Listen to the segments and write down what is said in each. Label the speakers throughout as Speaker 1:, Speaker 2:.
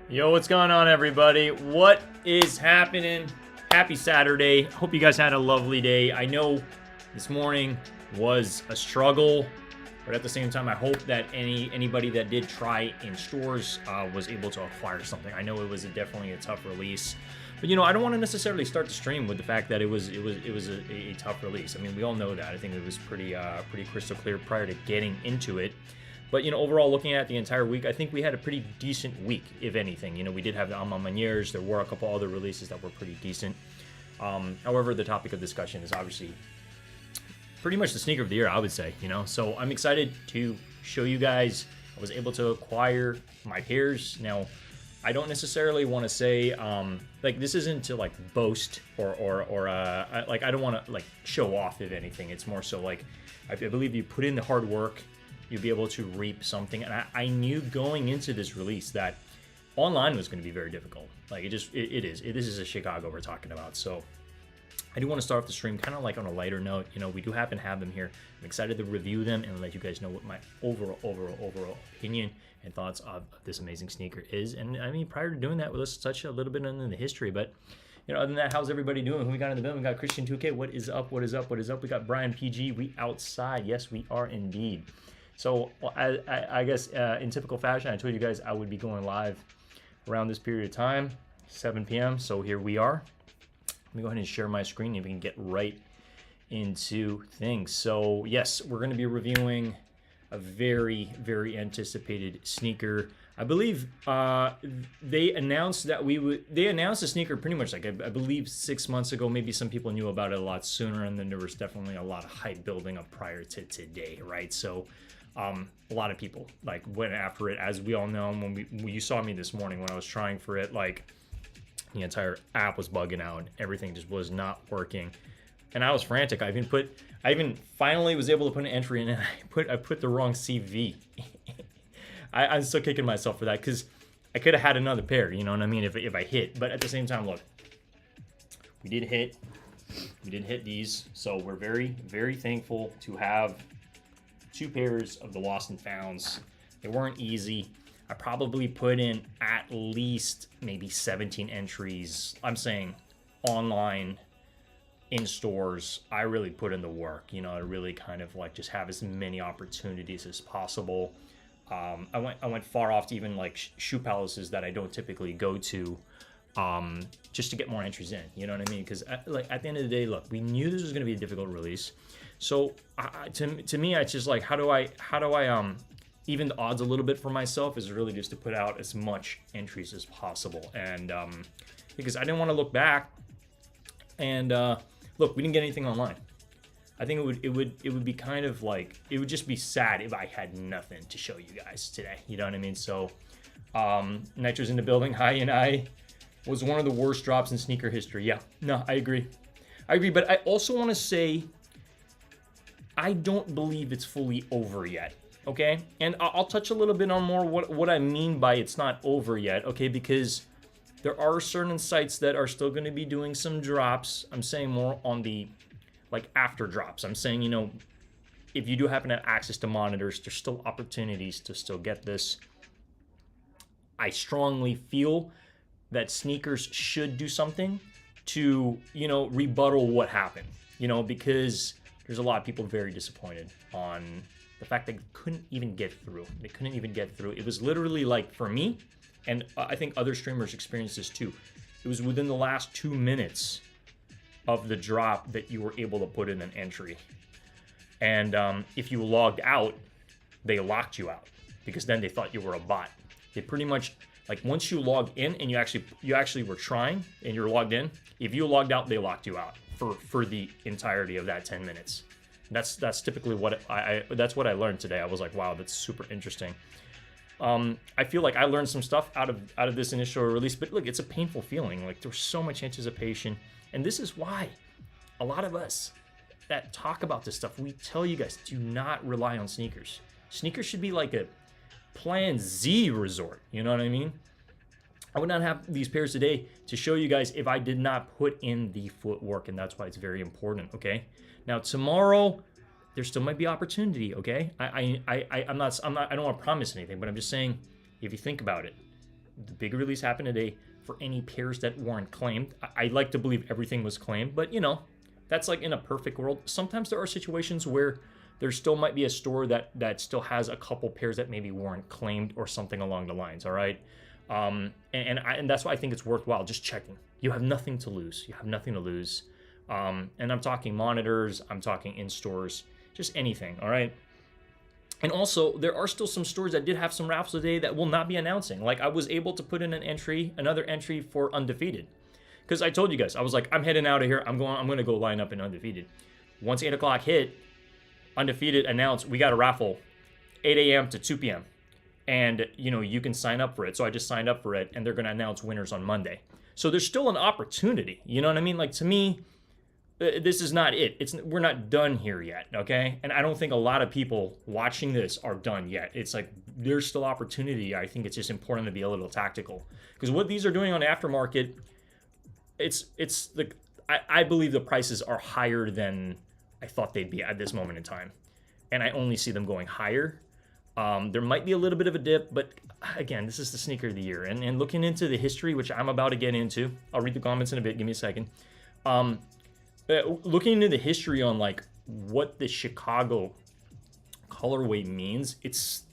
Speaker 1: Yo, what's going on, everybody? What is happening? Happy Saturday. Hope you guys had a lovely day. I know this morning was a struggle, but at the same time, I hope that anybody that did try in stores was able to acquire something. I know it was definitely a tough release, but I don't want to necessarily start the stream with the fact that it was a tough release. I mean, we all know that. I think it was pretty crystal clear prior to getting into it. But, overall, looking at the entire week, I think we had a pretty decent week, if anything. We did have the Maniers. There were a couple other releases that were pretty decent. However, the topic of discussion is obviously pretty much the sneaker of the year, I would say, So I'm excited to show you guys. I was able to acquire my pairs. Now, I don't necessarily want to say, this isn't to, boast or I don't want to, show off, if anything. It's more so, I believe you put in the hard work, you'll be able to reap something. And I knew going into this release that online was going to be very difficult. It is. This is a Chicago we're talking about. So I do want to start off the stream kind of on a lighter note. We do happen to have them here. I'm excited to review them and let you guys know what my overall opinion and thoughts of this amazing sneaker is. And I mean, prior to doing that, let's touch a little bit on the history. But other than that, how's everybody doing? Who we got in the building? We got Christian 2K. What is up? What is up? What is up? We got Brian PG. We outside. Yes, we are indeed. So I guess in typical fashion, I told you guys I would be going live around this period of time, 7 p.m. So here we are. Let me go ahead and share my screen and we can get right into things. So yes, we're going to be reviewing a very, very anticipated sneaker. I believe they announced that they announced the sneaker pretty much I believe 6 months ago. Maybe some people knew about it a lot sooner, and then there was definitely a lot of hype building up prior to today, right? So a lot of people went after it, as we all know. When you saw me this morning when I was trying for it, the entire app was bugging out, everything just was not working, and I was frantic. I even finally was able to put an entry in, and I put the wrong CV. I'm still kicking myself for that because I could have had another pair, you know what I mean, if I hit. But at the same time, look, we did hit these, so we're very, very thankful to have 2 pairs of the lost and founds. They weren't easy. I probably put in at least maybe 17 entries. I'm saying online, in stores. I really put in the work, to really kind of just have as many opportunities as possible. I went far off to even shoe palaces that I don't typically go to, just to get more entries in. You know what I mean? Because at the end of the day, look, we knew this was going to be a difficult release. So to me, it's just how do I even the odds a little bit for myself is really just to put out as much entries as possible. And because I didn't want to look back and look, we didn't get anything online. I think it would be kind of it would just be sad if I had nothing to show you guys today. You know what I mean? So Nitro's in the building. Hi, and I was one of the worst drops in sneaker history. Yeah, no, I agree. But I also want to say I don't believe it's fully over yet. Okay, and I'll touch a little bit on more what I mean by it's not over yet. Okay, because there are certain sites that are still going to be doing some drops. I'm saying more on the after drops. I'm saying, if you do happen to have access to monitors, there's still opportunities to still get this. I strongly feel that sneakers should do something to, rebuttal what happened, because there's a lot of people very disappointed on the fact they couldn't even get through. It was literally for me, and I think other streamers experienced this too. It was within the last 2 minutes of the drop that you were able to put in an entry. And if you logged out, they locked you out because then they thought you were a bot. They pretty much, once you logged in and you actually were trying and you're logged in, if you logged out, they locked you out for the entirety of that 10 minutes. That's typically what that's what I learned today. I was like, wow, that's super interesting. I feel like I learned some stuff out of this initial release, but look, it's a painful feeling. There's so much anticipation, and this is why a lot of us that talk about this stuff, we tell you guys, do not rely on sneakers. Sneakers should be like a Plan Z resort. You know what I mean? I would not have these pairs today to show you guys if I did not put in the footwork, and that's why it's very important. Okay. Now tomorrow, there still might be opportunity. Okay. I don't want to promise anything, but I'm just saying, if you think about it, the big release happened today for any pairs that weren't claimed. I like to believe everything was claimed, but that's like in a perfect world. Sometimes there are situations where there still might be a store that still has a couple pairs that maybe weren't claimed or something along the lines. All right. And that's why I think it's worthwhile just checking. You have nothing to lose. You have nothing to lose. And I'm talking monitors. I'm talking in stores, just anything. All right. And also, there are still some stores that did have some raffles today that will not be announcing. Like, I was able to put in another entry for Undefeated. Because I told you guys, I was like, I'm heading out of here. I'm going to go line up in Undefeated. Once 8 o'clock hit, Undefeated announced we got a raffle 8 a.m. to 2 p.m. And, you can sign up for it. So I just signed up for it, and they're going to announce winners on Monday. So there's still an opportunity. You know what I mean? Like, to me, this is not it. We're not done here yet, okay? And I don't think a lot of people watching this are done yet. It's like there's still opportunity. I think it's just important to be a little tactical, because what these are doing on the aftermarket, I believe the prices are higher than I thought they'd be at this moment in time, and I only see them going higher. There might be a little bit of a dip, but again, this is the sneaker of the year, and looking into the history, which I'm about to get into. I'll read the comments in a bit. Give me a second. Looking into the history on like what the Chicago colorway means, it's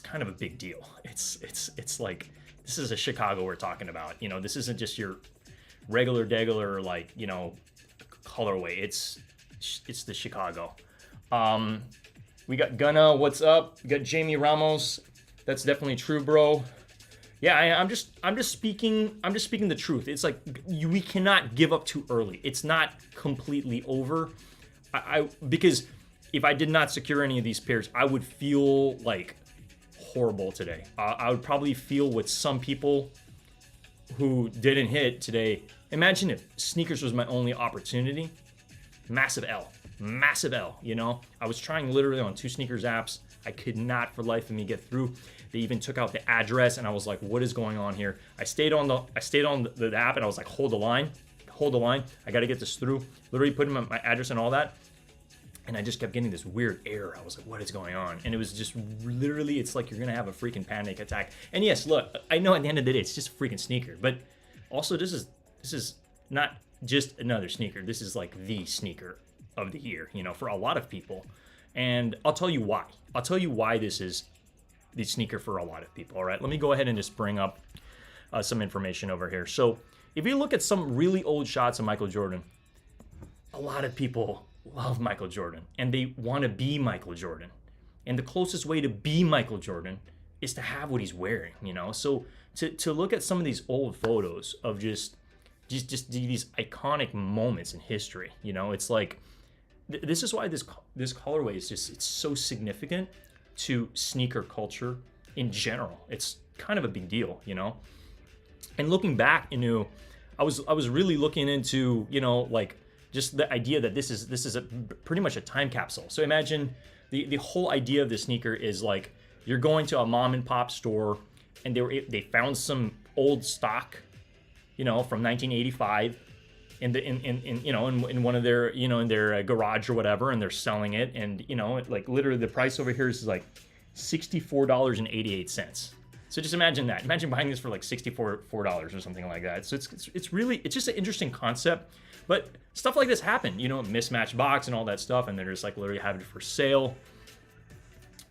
Speaker 1: kind of a big deal. It's like, this is a Chicago we're talking about. This isn't just your regular degular like colorway. It's the Chicago. We got Gunna, what's up? We got Jamie Ramos. That's definitely true, bro. Yeah, I'm just speaking the truth. It's like we cannot give up too early. It's not completely over. Because if I did not secure any of these pairs, I would feel like horrible today. I would probably feel with some people who didn't hit today. Imagine if sneakers was my only opportunity. Massive L. I was trying literally on 2 sneakers apps. I could not for life of me get through. They even took out the address, and I was like, what is going on here? I stayed on the app, and I was like, hold the line. I got to get this through. Literally put in my address and all that. And I just kept getting this weird error. I was like, what is going on? And it was just literally, it's like you're going to have a freaking panic attack. And yes, look, I know at the end of the day, it's just a freaking sneaker. But also, this is not just another sneaker. This is like the sneaker of the year, for a lot of people. And I'll tell you why. This is the sneaker for a lot of people. All right, let me go ahead and just bring up some information over here. So if you look at some really old shots of Michael Jordan, a lot of people love Michael Jordan and they want to be Michael Jordan. And the closest way to be Michael Jordan is to have what he's wearing, So to look at some of these old photos of just these iconic moments in history, it's like, this is why this colorway is it's so significant to sneaker culture in general. It's kind of a big deal, And looking back, I was really looking into, like just the idea that this is pretty much a time capsule. So imagine the whole idea of the sneaker is like you're going to a mom and pop store and they found some old stock, from 1985. In one of their in their garage or whatever, and they're selling it, and like literally the price over here is like $64.88. So just imagine that. Imagine buying this for like $64 or something like that. So it's just an interesting concept. But stuff like this happen, mismatched box and all that stuff, and they're just like literally having it for sale.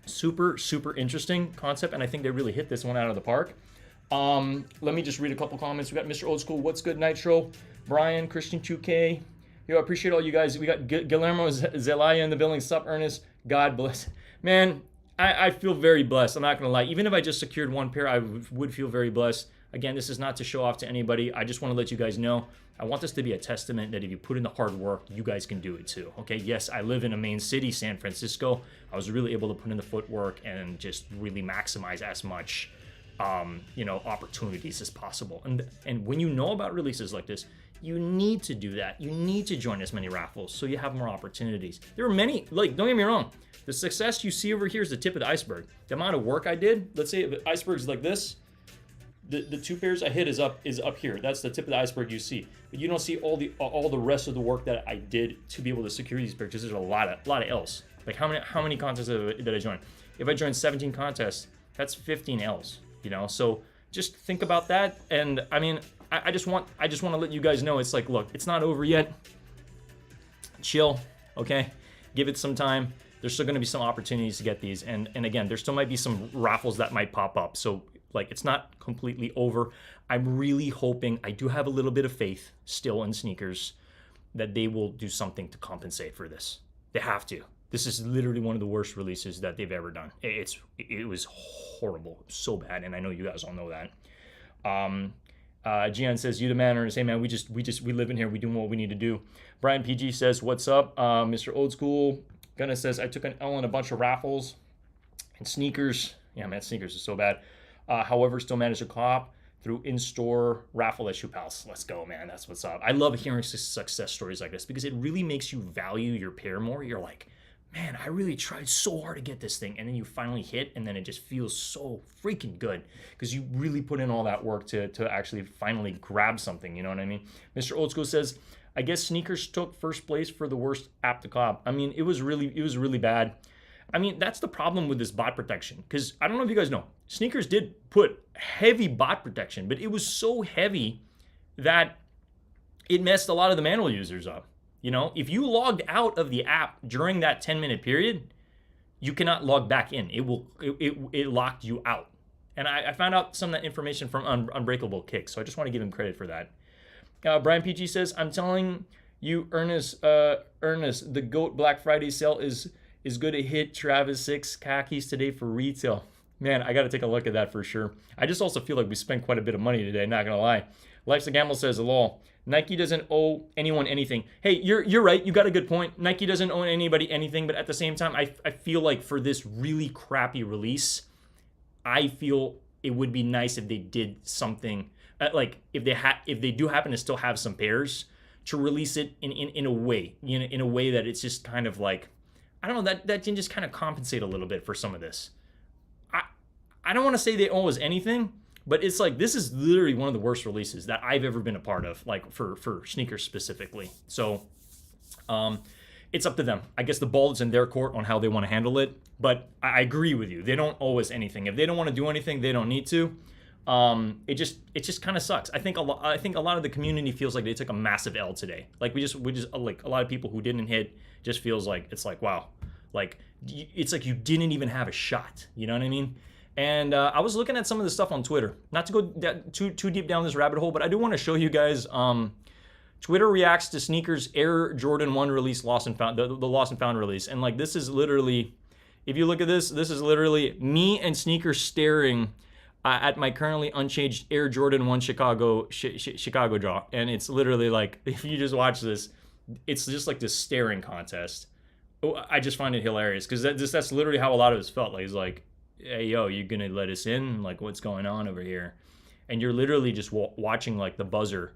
Speaker 1: Super interesting concept, and I think they really hit this one out of the park. Let me just read a couple comments. We got Mr. Old School, what's good, Nitro? Brian, Christian 2K. I appreciate all you guys. We got Guillermo Zelaya in the building. Sup, Ernest? God bless. Man, I feel very blessed. I'm not going to lie. Even if I just secured one pair, I would feel very blessed. Again, this is not to show off to anybody. I just want to let you guys know. I want this to be a testament that if you put in the hard work, you guys can do it too. Okay, yes, I live in a main city, San Francisco. I was really able to put in the footwork and just really maximize as much opportunities as possible. And when you know about releases like this, you need to do that. You need to join as many raffles so you have more opportunities. There are many, like, don't get me wrong. The success you see over here is the tip of the iceberg. The amount of work I did, let's say the iceberg is like this, the 2 pairs I hit is up here. That's the tip of the iceberg you see. But you don't see all the rest of the work that I did to be able to secure these pairs, because there's a lot of L's. Like how many contests did I join? If I joined 17 contests, that's 15 L's. So just think about that. And I mean, I just want to let you guys know, it's like, look, it's not over yet. Chill, okay? Give it some time. There's still going to be some opportunities to get these, and again, there still might be some raffles that might pop up. So like, it's not completely over. I'm really hoping, I do have a little bit of faith still in sneakers that they will do something to compensate for this. They have to. This is literally one of the worst releases that they've ever done. It was horrible, so bad, and I know you guys all know that. Gian says, "You the man," or say, "Man, we live in here. We do what we need to do." Brian PG says, "What's up, Mr. Old School?" Gunna says, "I took an L in a bunch of raffles and sneakers. Yeah, man, sneakers is so bad. However, still managed to cop through in-store raffle at Shoe Pals." Let's go, man. That's what's up. I love hearing success stories like this because it really makes you value your pair more. You're like, man, I really tried so hard to get this thing, and then you finally hit, and then it just feels so freaking good because you really put in all that work to actually finally grab something, you know what I mean? Mr. Old School says, "I guess sneakers took first place for the worst app to cop." I mean, it was really bad. I mean, that's the problem with this bot protection, because I don't know if you guys know, sneakers did put heavy bot protection, but it was so heavy that it messed a lot of the manual users up. You know, if you logged out of the app during that 10-minute period, you cannot log back in. It locked you out. And I found out some of that information from Unbreakable Kick, so I just want to give him credit for that. Brian PG says, "I'm telling you, Ernest, the GOAT Black Friday sale is good to hit Travis 6 khakis today for retail." Man, I got to take a look at that for sure. I just also feel like we spent quite a bit of money today, not going to lie. Life's a Gamble says, "Lol, Nike doesn't owe anyone anything." Hey, you're right. You got a good point. Nike doesn't owe anybody anything, but at the same time, I feel like for this really crappy release, I feel it would be nice if they did something, like if they do happen to still have some pairs, to release it in a way, you know, in a way that it's just kind of like, I don't know, that can just kind of compensate a little bit for some of this. I don't want to say they owe us anything, but it's like, this is literally one of the worst releases that I've ever been a part of, like for sneakers specifically. So it's up to them. I guess the ball is in their court on how they want to handle it. But I agree with you. They don't owe us anything. If they don't want to do anything, they don't need to. It just kind of sucks. I think a lot of the community feels like they took a massive L today. Like we just like, a lot of people who didn't hit just feels like, it's like, wow, like it's like you didn't even have a shot. You know what I mean? And I was looking at some of the stuff on Twitter. Not to go too deep down this rabbit hole, but I do want to show you guys. Twitter reacts to sneakers Air Jordan 1 release, lost and found, the lost and found release. And like, this is literally, if you look at this is literally me and sneakers staring at my currently unchanged Air Jordan 1 Chicago draw. And it's literally like, if you just watch this, it's just like this staring contest. I just find it hilarious because that's literally how a lot of us felt. Like, it's like, "Hey, yo, you gonna let us in? Like, what's going on over here?" And you're literally just watching like the buzzer.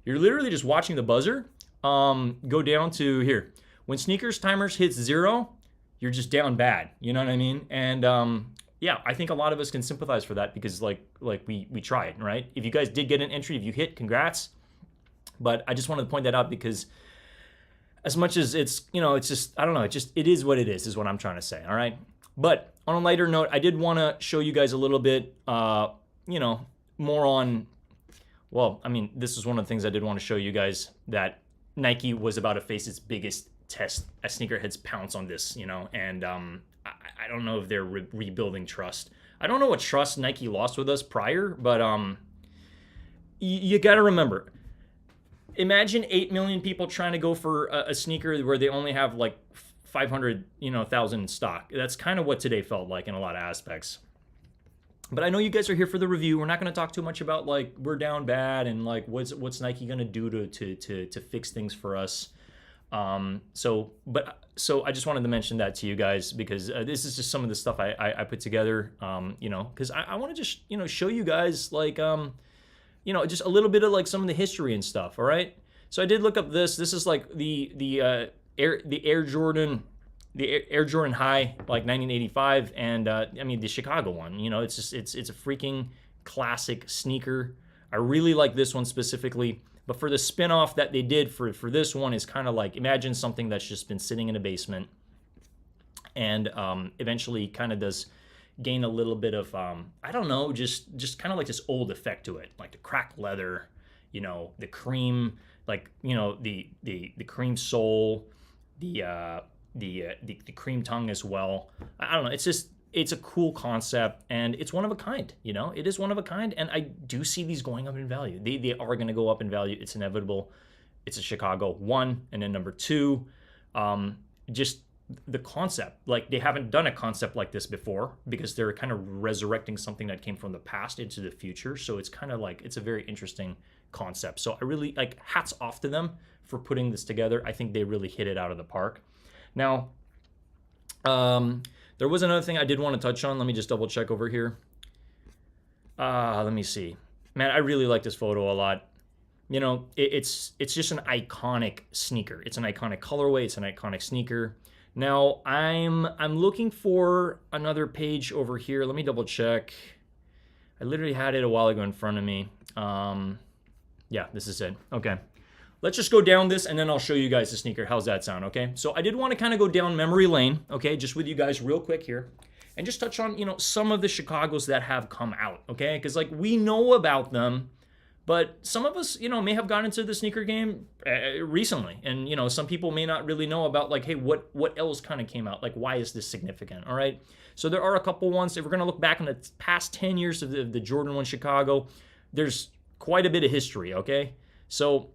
Speaker 1: You're literally just watching the buzzer go down to here. When sneakers timers hits 0, you're just down bad. You know what I mean? And yeah, I think a lot of us can sympathize for that because like we tried, right? If you guys did get an entry, if you hit, congrats. But I just wanted to point that out because as much as it's, you know, it's just, I don't know, it is what it is what I'm trying to say, all right? But on a lighter note, I did want to show you guys a little bit, you know, more on, well, I mean, this is one of the things I did want to show you guys, that Nike was about to face its biggest test as sneakerheads pounce on this, you know, and I don't know if they're rebuilding trust. I don't know what trust Nike lost with us prior, but you got to remember, imagine 8 million people trying to go for a sneaker where they only have like 500,000 in stock. That's kind of what today felt like in a lot of aspects. But I know you guys are here for the review. We're not going to talk too much about like we're down bad and like what's Nike going to do to fix things for us. So I just wanted to mention that to you guys because this is just some of the stuff I put together. You know, because I want to just, you know, show you guys like you know, just a little bit of like some of the history and stuff. All right. So I did look up this. This is like the Air Jordan High, like 1985, and I mean the Chicago one. You know, it's just it's a freaking classic sneaker. I really like this one specifically, but for the spin-off that they did for this one is kind of like, imagine something that's just been sitting in a basement, and eventually kind of does gain a little bit of I don't know, just kind of like this old effect to it, like the cracked leather, the cream, like the cream sole, the cream tongue as well. I don't know. It's a cool concept, and it's one of a kind. It is one of a kind, and I do see these going up in value. They are going to go up in value. It's inevitable. It's a Chicago 1, and then number 2, just the concept. Like, they haven't done a concept like this before because they're kind of resurrecting something that came from the past into the future. So it's kind of like, it's a very interesting concept. So I really like, hats off to them for putting this together. I think they really hit it out of the park. Now, there was another thing I did want to touch on. Let me just double check over here. Let me see. Man, I really like this photo a lot. It's just an iconic sneaker. It's an iconic colorway. It's an iconic sneaker. Now, I'm looking for another page over here. Let me double check. I literally had it a while ago in front of me. Yeah, this is it. Okay. Let's just go down this, and then I'll show you guys the sneaker. How's that sound, okay? So I did want to kind of go down memory lane, okay, just with you guys real quick here, and just touch on, some of the Chicagos that have come out, okay? Because, like, we know about them, but some of us, may have gotten into the sneaker game recently, and, some people may not really know about, like, hey, what else kind of came out? Like, why is this significant, all right? So there are a couple ones. If we're going to look back in the past 10 years of the Jordan 1 Chicago, there's quite a bit of history, okay? So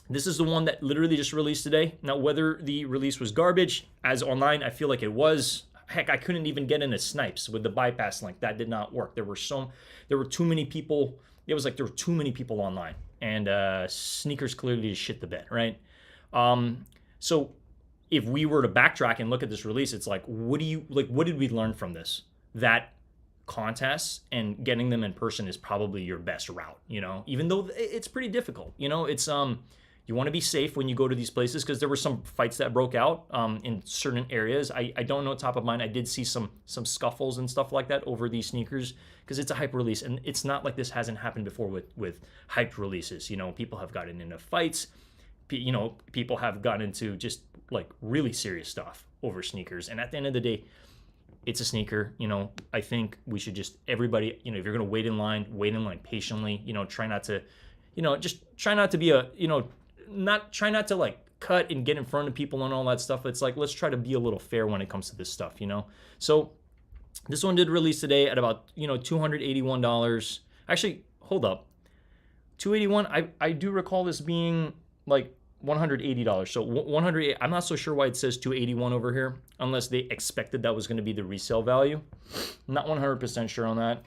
Speaker 1: this is the one that literally just released today. Now, whether the release was garbage, as online, I feel like it was. Heck, I couldn't even get into Snipes with the bypass link. That did not work. There were too many people. It was like there were too many people online. And sneakers clearly just shit the bed, right? So if we were to backtrack and look at this release, it's like, what did we learn from this? That contests and getting them in person is probably your best route, even though it's pretty difficult. It's you want to be safe when you go to these places, because there were some fights that broke out in certain areas. I don't know top of mind. I did see some scuffles and stuff like that over these sneakers, because it's a hype release, and it's not like this hasn't happened before with hype releases. People have gotten into fights. People have gotten into just like really serious stuff over sneakers. And at the end of the day, it's a sneaker. I think we should just, everybody, if you're going to wait in line patiently. Try not to, just try not to be try not to like cut and get in front of people and all that stuff. It's like, let's try to be a little fair when it comes to this stuff, So this one did release today at about, $281. Actually, hold up. $281, I do recall this being like $180. So 100, I'm not so sure why it says 281 over here, unless they expected that was going to be the resale value. I'm not 100% sure on that.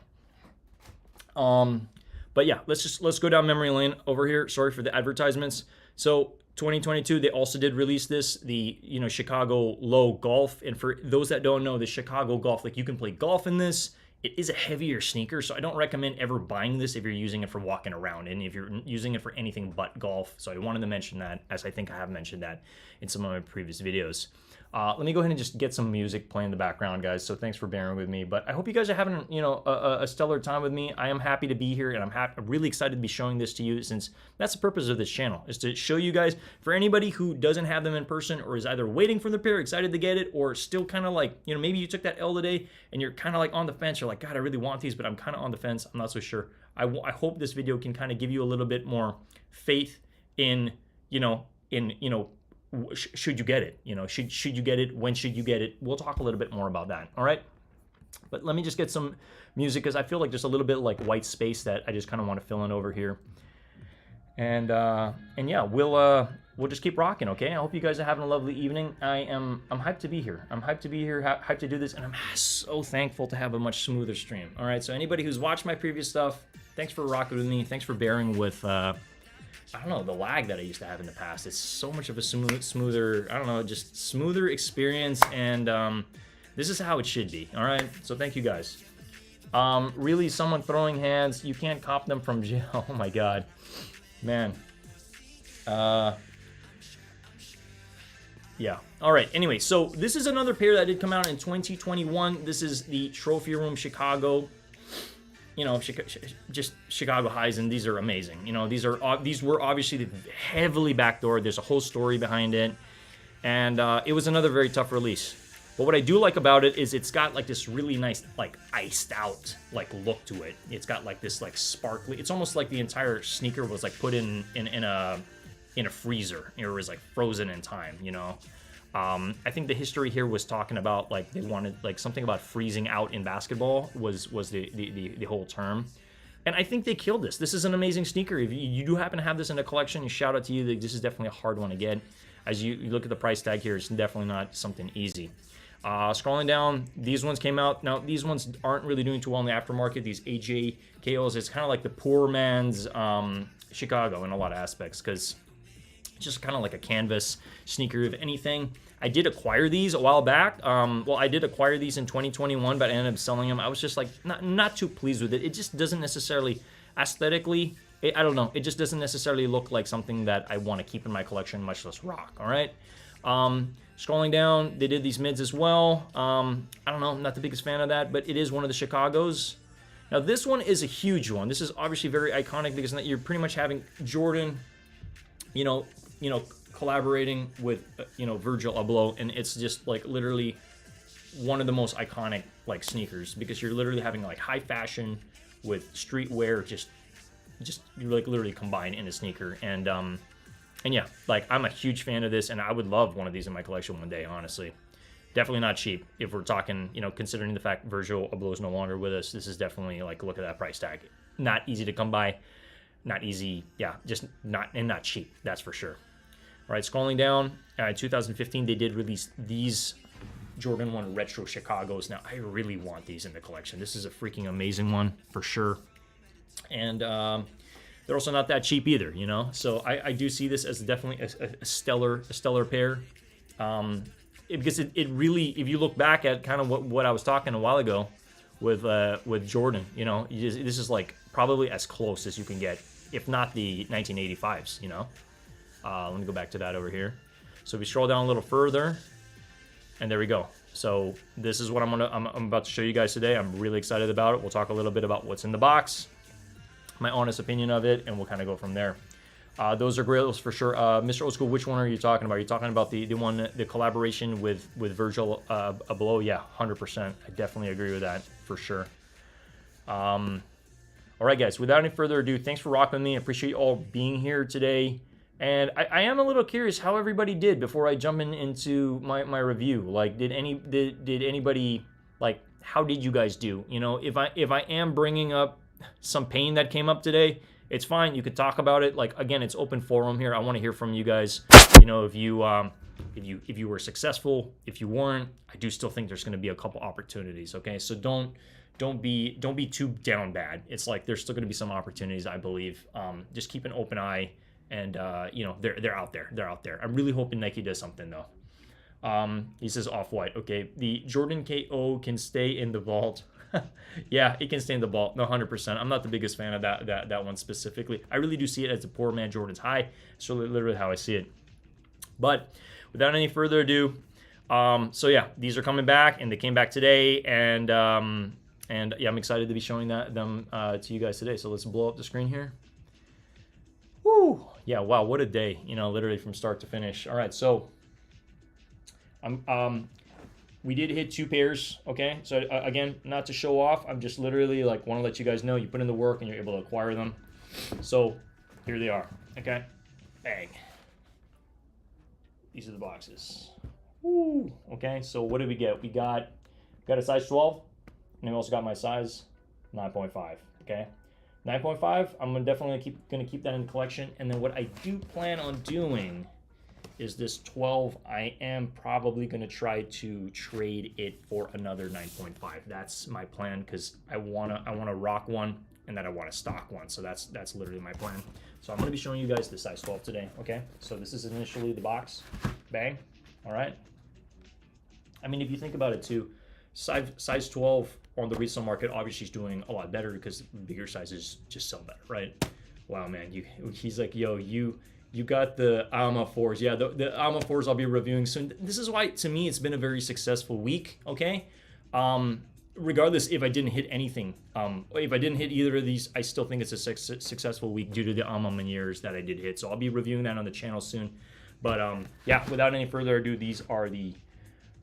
Speaker 1: But yeah, let's go down memory lane over here. Sorry for the advertisements. So 2022, they also did release this, the Chicago Low Golf. And for those that don't know, the Chicago Golf, like, you can play golf in this. It is a heavier sneaker, so I don't recommend ever buying this if you're using it for walking around and if you're using it for anything but golf. So I wanted to mention that, as I think I have mentioned that in some of my previous videos. Let me go ahead and just get some music playing in the background, guys. So thanks for bearing with me. But I hope you guys are having, a stellar time with me. I am happy to be here, and I'm really excited to be showing this to you, since that's the purpose of this channel, is to show you guys. For anybody who doesn't have them in person, or is either waiting for the pair, excited to get it, or still kind of like, maybe you took that L today and you're kind of like on the fence. You're like, God, I really want these, but I'm kind of on the fence. I'm not so sure. I hope this video can kind of give you a little bit more faith in, should you get it? Should you get it? When should you get it? We'll talk a little bit more about that. All right. But let me just get some music, because I feel like there's a little bit like white space that I just kind of want to fill in over here. And yeah, we'll just keep rocking. Okay. I hope you guys are having a lovely evening. I'm hyped to be here. I'm hyped to be here. Hyped to do this, and I'm so thankful to have a much smoother stream. All right. So anybody who's watched my previous stuff, thanks for rocking with me. Thanks for bearing with. I don't know, the lag that I used to have in the past. It's so much of a smoother, I don't know, just smoother experience, and this is how it should be, all right? So thank you, guys. Really, someone throwing hands, you can't cop them from jail. Oh, my God. Man. Yeah. All right, anyway, so this is another pair that did come out in 2021. This is the Trophy Room Chicago. Just Chicago highs, and these are amazing. These were obviously heavily backdoored. There's a whole story behind it, and it was another very tough release. But what I do like about it is it's got like this really nice, like iced out like look to it. It's got like this like sparkly. It's almost like the entire sneaker was like put in a freezer. It was like frozen in time, you know. I think the history here was talking about like they wanted like something about freezing out in basketball was the whole term. And I think they killed this. This is an amazing sneaker. If you do happen to have this in a collection, shout out to you. This is definitely a hard one to get. As you look at the price tag here, it's definitely not something easy. Scrolling down, these ones came out. Now, these ones aren't really doing too well in the aftermarket. These AJKOs, it's kind of like the poor man's Chicago in a lot of aspects because it's just kind of like a canvas sneaker, if anything. I did acquire these a while back. Well, I did acquire these in 2021, but I ended up selling them. I was just like not too pleased with it. It just doesn't necessarily, aesthetically, I don't know. It just doesn't necessarily look like something that I want to keep in my collection, much less rock, all right? Scrolling down, they did these mids as well. I don't know, I'm not the biggest fan of that, but it is one of the Chicagos. Now, this one is a huge one. This is obviously very iconic because you're pretty much having Jordan, you know, collaborating with, Virgil Abloh, and it's just like literally one of the most iconic like sneakers because you're literally having like high fashion with streetwear, just you like literally combined in a sneaker. And yeah, like I'm a huge fan of this, and I would love one of these in my collection one day, honestly. Definitely not cheap if we're talking, considering the fact Virgil Abloh is no longer with us. This is definitely like, look at that price tag. Not easy to come by, not easy, yeah, just not cheap, that's for sure. All right, scrolling down, 2015, they did release these Jordan 1 Retro Chicagos. Now, I really want these in the collection. This is a freaking amazing one, for sure. And they're also not that cheap either, So I do see this as definitely a stellar pair. Because it really, if you look back at kind of what I was talking a while ago with Jordan, this is like probably as close as you can get, if not the 1985s, Let me go back to that over here. So we scroll down a little further, and there we go. So this is what I'm about to show you guys today. I'm really excited about it. We'll talk a little bit about what's in the box, my honest opinion of it, and we'll kind of go from there. Those are grills for sure. Mr. Old School, which one are you talking about? Are you talking about the one, the collaboration with Virgil Abloh? Yeah, 100%. I definitely agree with that for sure. All right, guys. Without any further ado, thanks for rocking with me. I appreciate you all being here today. And I am a little curious how everybody did before I jump into my review. Like, did anybody, like, how did you guys do? If I am bringing up some pain that came up today, it's fine. You could talk about it. Like, again, it's open forum here. I want to hear from you guys. If you were successful, if you weren't, I do still think there's going to be a couple opportunities. Okay, so don't be too down bad. It's like there's still going to be some opportunities, I believe. Just keep an open eye, and they're out there. They're out there. I'm really hoping Nike does something though. He says Off-White. Okay, the Jordan KO can stay in the vault. Yeah, it can stay in the vault. No, 100%. I'm not the biggest fan of that one specifically. I really do see it as a poor man Jordan's high. It's literally how I see it. But without any further ado, so yeah, these are coming back, and they came back today, and yeah, I'm excited to be showing them to you guys today. So let's blow up the screen here. Woo! Yeah, wow, what a day! Literally from start to finish. All right, so we did hit 2 pairs, okay? So again, not to show off, I'm just literally like want to let you guys know you put in the work and you're able to acquire them. So here they are, okay? Bang. These are the boxes. Woo! Okay, so what did we get? We got a size 12, and we also got my size 9.5, okay? 9.5, I'm definitely gonna keep that in the collection. And then what I do plan on doing is this 12. I am probably going to try to trade it for another 9.5. That's my plan, because I wanna rock one, and then I want to stock one. So that's literally my plan. So I'm going to be showing you guys the size 12 today. Okay, so this is initially the box. Bang. All right. I mean, if you think about it too, size 12 on the resale market obviously is doing a lot better because bigger sizes just sell better, right? Wow, man. He's like, yo, you got the Alma 4s. Yeah, the Alma 4s I'll be reviewing soon. This is why, to me, it's been a very successful week, okay? Regardless if I didn't hit anything, if I didn't hit either of these, I still think it's a successful week due to the Alma Maniers that I did hit. So I'll be reviewing that on the channel soon. But yeah, without any further ado, these are the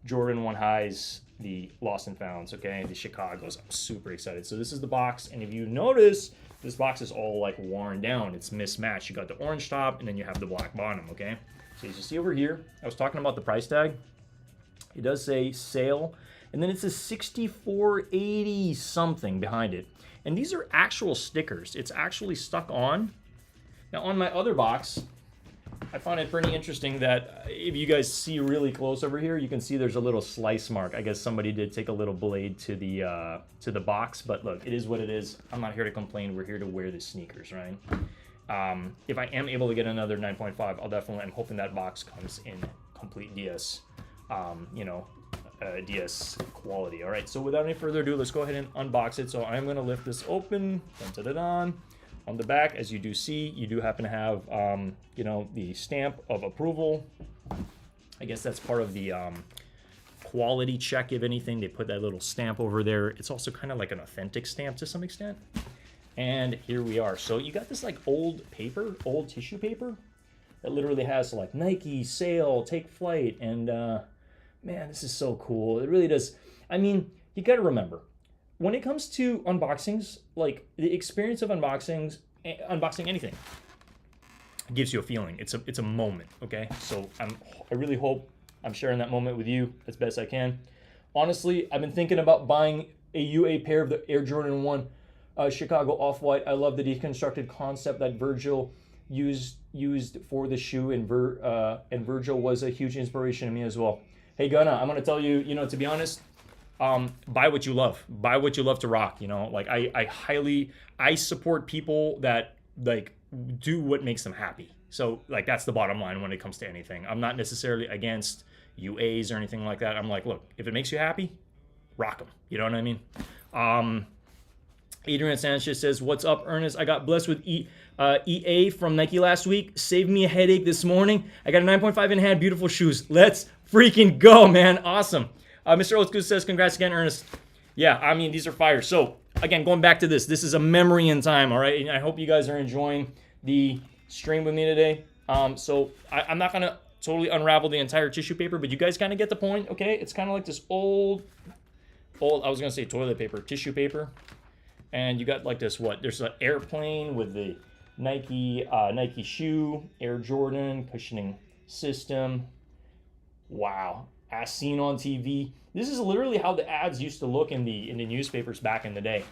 Speaker 1: Jordan 1 highs, the Lost and Founds, okay, the Chicago's. I'm super excited. So this is the box, and if you notice, this box is all like worn down. It's mismatched. You got the orange top, and then you have the black bottom, okay? So as you see over here, I was talking about the price tag. It does say sale, and then it says $64.80 something behind it. And these are actual stickers. It's actually stuck on. Now on my other box, I found it pretty interesting that if you guys see really close over here, you can see there's a little slice mark. I guess somebody did take a little blade to the box, but look, it is what it is. I'm not here to complain. We're here to wear the sneakers, right? If I am able to get another 9.5, I'll definitely, I'm hoping that box comes in complete DS, DS quality. All right, so without any further ado, let's go ahead and unbox it. So I'm gonna lift this open. Dun, dun, dun, dun. On the back, as you do see, you do happen to have, the stamp of approval. I guess that's part of the quality check, if anything. They put that little stamp over there. It's also kind of like an authentic stamp to some extent. And here we are. So you got this like old paper, old tissue paper that literally has like Nike, sale, take flight. And man, this is so cool. It really does. I mean, you got to remember, when it comes to unboxings, like the experience of unboxing anything gives you a feeling. It's a moment, okay? So I really hope I'm sharing that moment with you as best I can. Honestly, I've been thinking about buying a UA pair of the Air Jordan 1 Chicago Off-White. I love the deconstructed concept that Virgil used for the shoe, and Virgil was a huge inspiration to me as well. Hey Gunna, I'm gonna tell you, to be honest, buy what you love. Buy what you love to rock. Like I support people that like do what makes them happy. So like that's the bottom line when it comes to anything. I'm not necessarily against UAs or anything like that. I'm like, look, if it makes you happy, rock them. You know what I mean? Adrian Sanchez says, "What's up, Ernest? I got blessed with EA from Nike last week. Saved me a headache this morning. I got a 9.5 in hand. Beautiful shoes. Let's freaking go, man. Awesome." Mr. Oatsgoose says, "Congrats again, Ernest." Yeah, I mean, these are fire. So, again, going back to this is a memory in time, all right? And I hope you guys are enjoying the stream with me today. So, I'm not going to totally unravel the entire tissue paper, but you guys kind of get the point, okay? It's kind of like this old, I was going to say toilet paper, tissue paper. And you got like this, there's an airplane with the Nike shoe, Air Jordan, cushioning system. Wow. As seen on TV. This is literally how the ads used to look in the newspapers back in the day.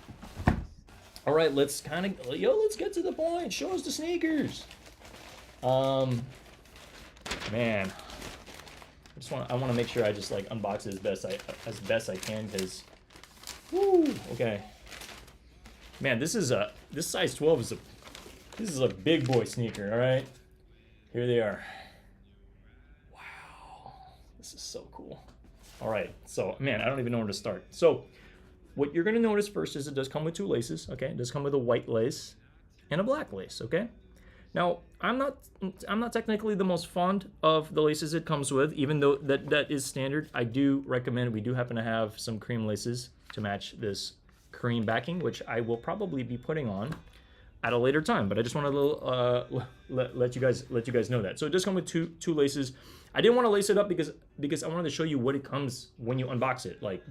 Speaker 1: All right, let's let's get to the point. Show us the sneakers. Man, I want to make sure I just like unbox it as best I can, because, woo, okay. Man, this size 12 this is a big boy sneaker. All right, here they are. This is so cool. All right, so man, I don't even know where to start. So what you're gonna notice first is it does come with 2 laces, okay? It does come with a white lace and a black lace, okay? Now, I'm not technically the most fond of the laces it comes with, even though that is standard. I do recommend, we do happen to have some cream laces to match this cream backing, which I will probably be putting on at a later time, but I just want to let you guys know that. So it does come with two laces. I didn't want to lace it up because I wanted to show you what it comes when you unbox it. Like,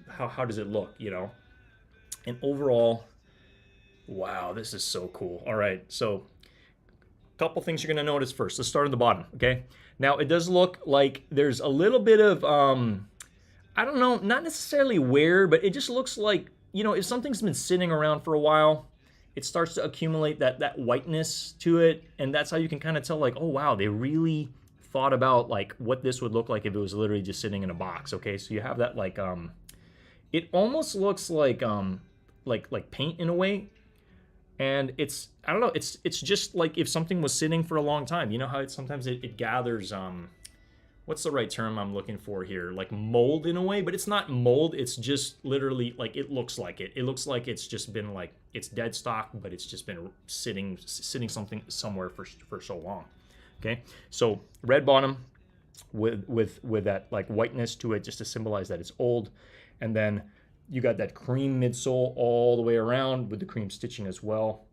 Speaker 1: how does it look, And overall, wow, this is so cool. All right, so a couple things you're gonna notice first. Let's start on the bottom, okay? Now it does look like there's a little bit of I don't know, not necessarily wear, but it just looks like, if something's been sitting around for a while, it starts to accumulate that whiteness to it, and that's how you can kind of tell, like, oh wow, they really thought about like what this would look like if it was literally just sitting in a box. Okay, so you have that like it almost looks like paint in a way, and it's, I don't know, it's just like if something was sitting for a long time. You know how sometimes it gathers what's the right term I'm looking for here? Like mold in a way, but it's not mold. It's just literally like, it looks like it. It looks like it's just been like, it's dead stock, but it's just been sitting something somewhere for so long. Okay, so red bottom with that like whiteness to it, just to symbolize that it's old, and then you got that cream midsole all the way around with the cream stitching as well.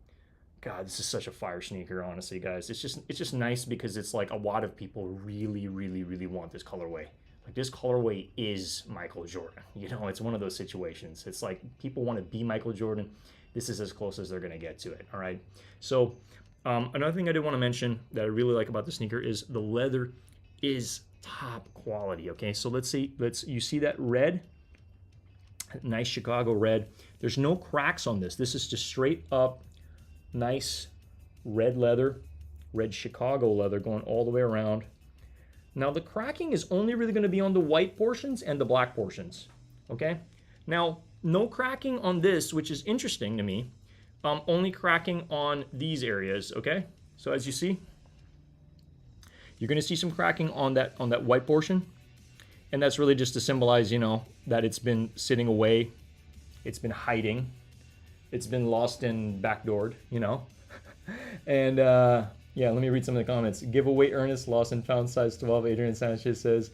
Speaker 1: God, this is such a fire sneaker, honestly, guys. It's just nice because it's like a lot of people really, really, really want this colorway. Like, this colorway is Michael Jordan. You know, it's one of those situations. It's like people want to be Michael Jordan. This is as close as they're going to get to it. All right. So another thing I did want to mention that I really like about the sneaker is the leather is top quality. Okay. So let's see. You see that red? Nice Chicago red. There's no cracks on this. This is just straight up nice red leather, red Chicago leather going all the way around. Now the cracking is only really going to be on the white portions and the black portions, okay? Now, no cracking on this, which is interesting to me. Only cracking on these areas, okay? So as you see, you're going to see some cracking on that white portion, and that's really just to symbolize, you know, that it's been sitting away, it's been hiding, it's been lost and backdoored, you know? And yeah, let me read some of the comments. Giveaway Ernest, lost and found, size 12. Adrian Sanchez says,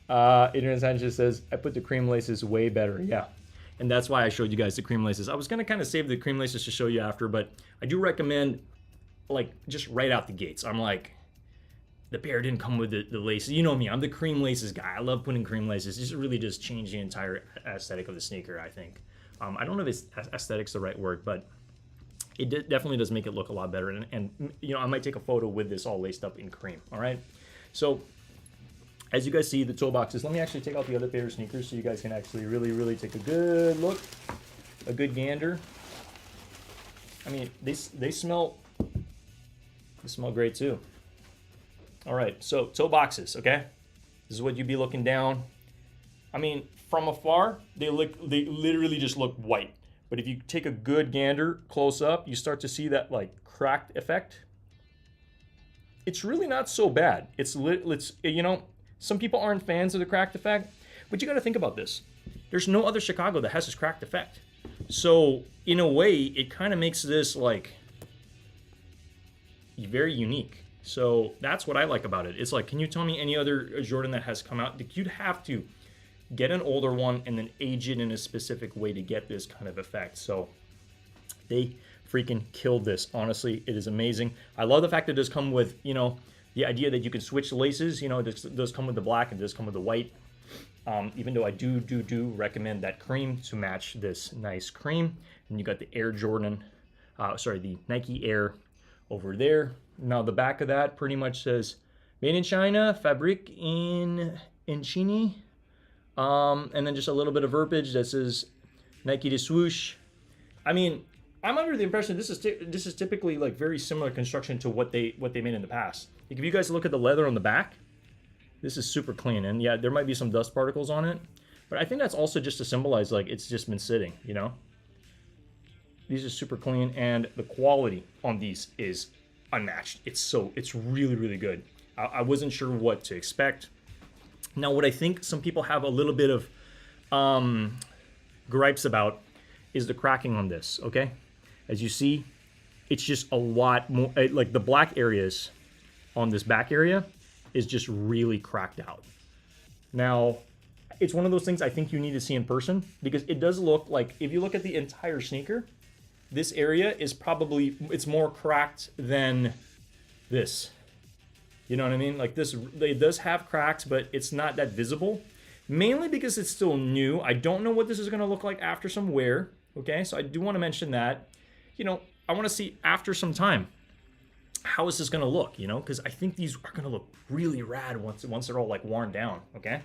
Speaker 1: I put the cream laces way better. Yeah, and that's why I showed you guys the cream laces. I was going to kind of save the cream laces to show you after, but I do recommend, like, just right out the gates. I'm like, the pair didn't come with the laces. You know me, I'm the cream laces guy. I love putting cream laces. This really just changed the entire aesthetic of the sneaker, I think. I don't know if aesthetic's the right word, but it definitely does make it look a lot better. And you know, I might take a photo with this all laced up in cream. All right. So as you guys see, the toe boxes, let me actually take out the other pair of sneakers so you guys can actually really take a good look, a good gander. I mean, they smell great too. All right. So toe boxes. Okay. This is what you'd be looking down. I mean, from afar, they literally just look white. But if you take a good gander close up, you start to see that like cracked effect. It's really not so bad. It's you know, some people aren't fans of the cracked effect, but you got to think about this. There's no other Chicago that has this cracked effect. So in a way, it kind of makes this like very unique. So that's what I like about it. It's like, can you tell me any other Jordan that has come out? You'd have to get an older one and then age it in a specific way to get this kind of effect. So they freaking killed this. Honestly, it is amazing. I love the fact that it does come with, you know, the idea that you can switch laces. You know, it does come with the black and it does come with the white. Even though I do recommend that cream to match this nice cream. And you got the Air Jordan, the Nike Air over there. Now the back of that pretty much says made in China, fabric in China. And then just a little bit of verbiage that says Nike de swoosh. I mean, I'm under the impression this is typically like very similar construction to what they made in the past. Like if you guys look at the leather on the back, this is super clean, and yeah, there might be some dust particles on it, but I think that's also just to symbolize like it's just been sitting, you know. These are super clean, and the quality on these is unmatched. It's really good. I wasn't sure what to expect. Now, what I think some people have a little bit of gripes about is the cracking on this, okay? As you see, it's just a lot more, like the black areas on this back area is just really cracked out. Now, it's one of those things I think you need to see in person because it does look like, if you look at the entire sneaker, this area is probably, it's more cracked than this. You know what I mean? Like this, it does have cracks, but it's not that visible. Mainly because it's still new. I don't know what this is going to look like after some wear. Okay, so I do want to mention that. You know, I want to see after some time, how is this going to look? You know, because I think these are going to look really rad once they're all like worn down. Okay,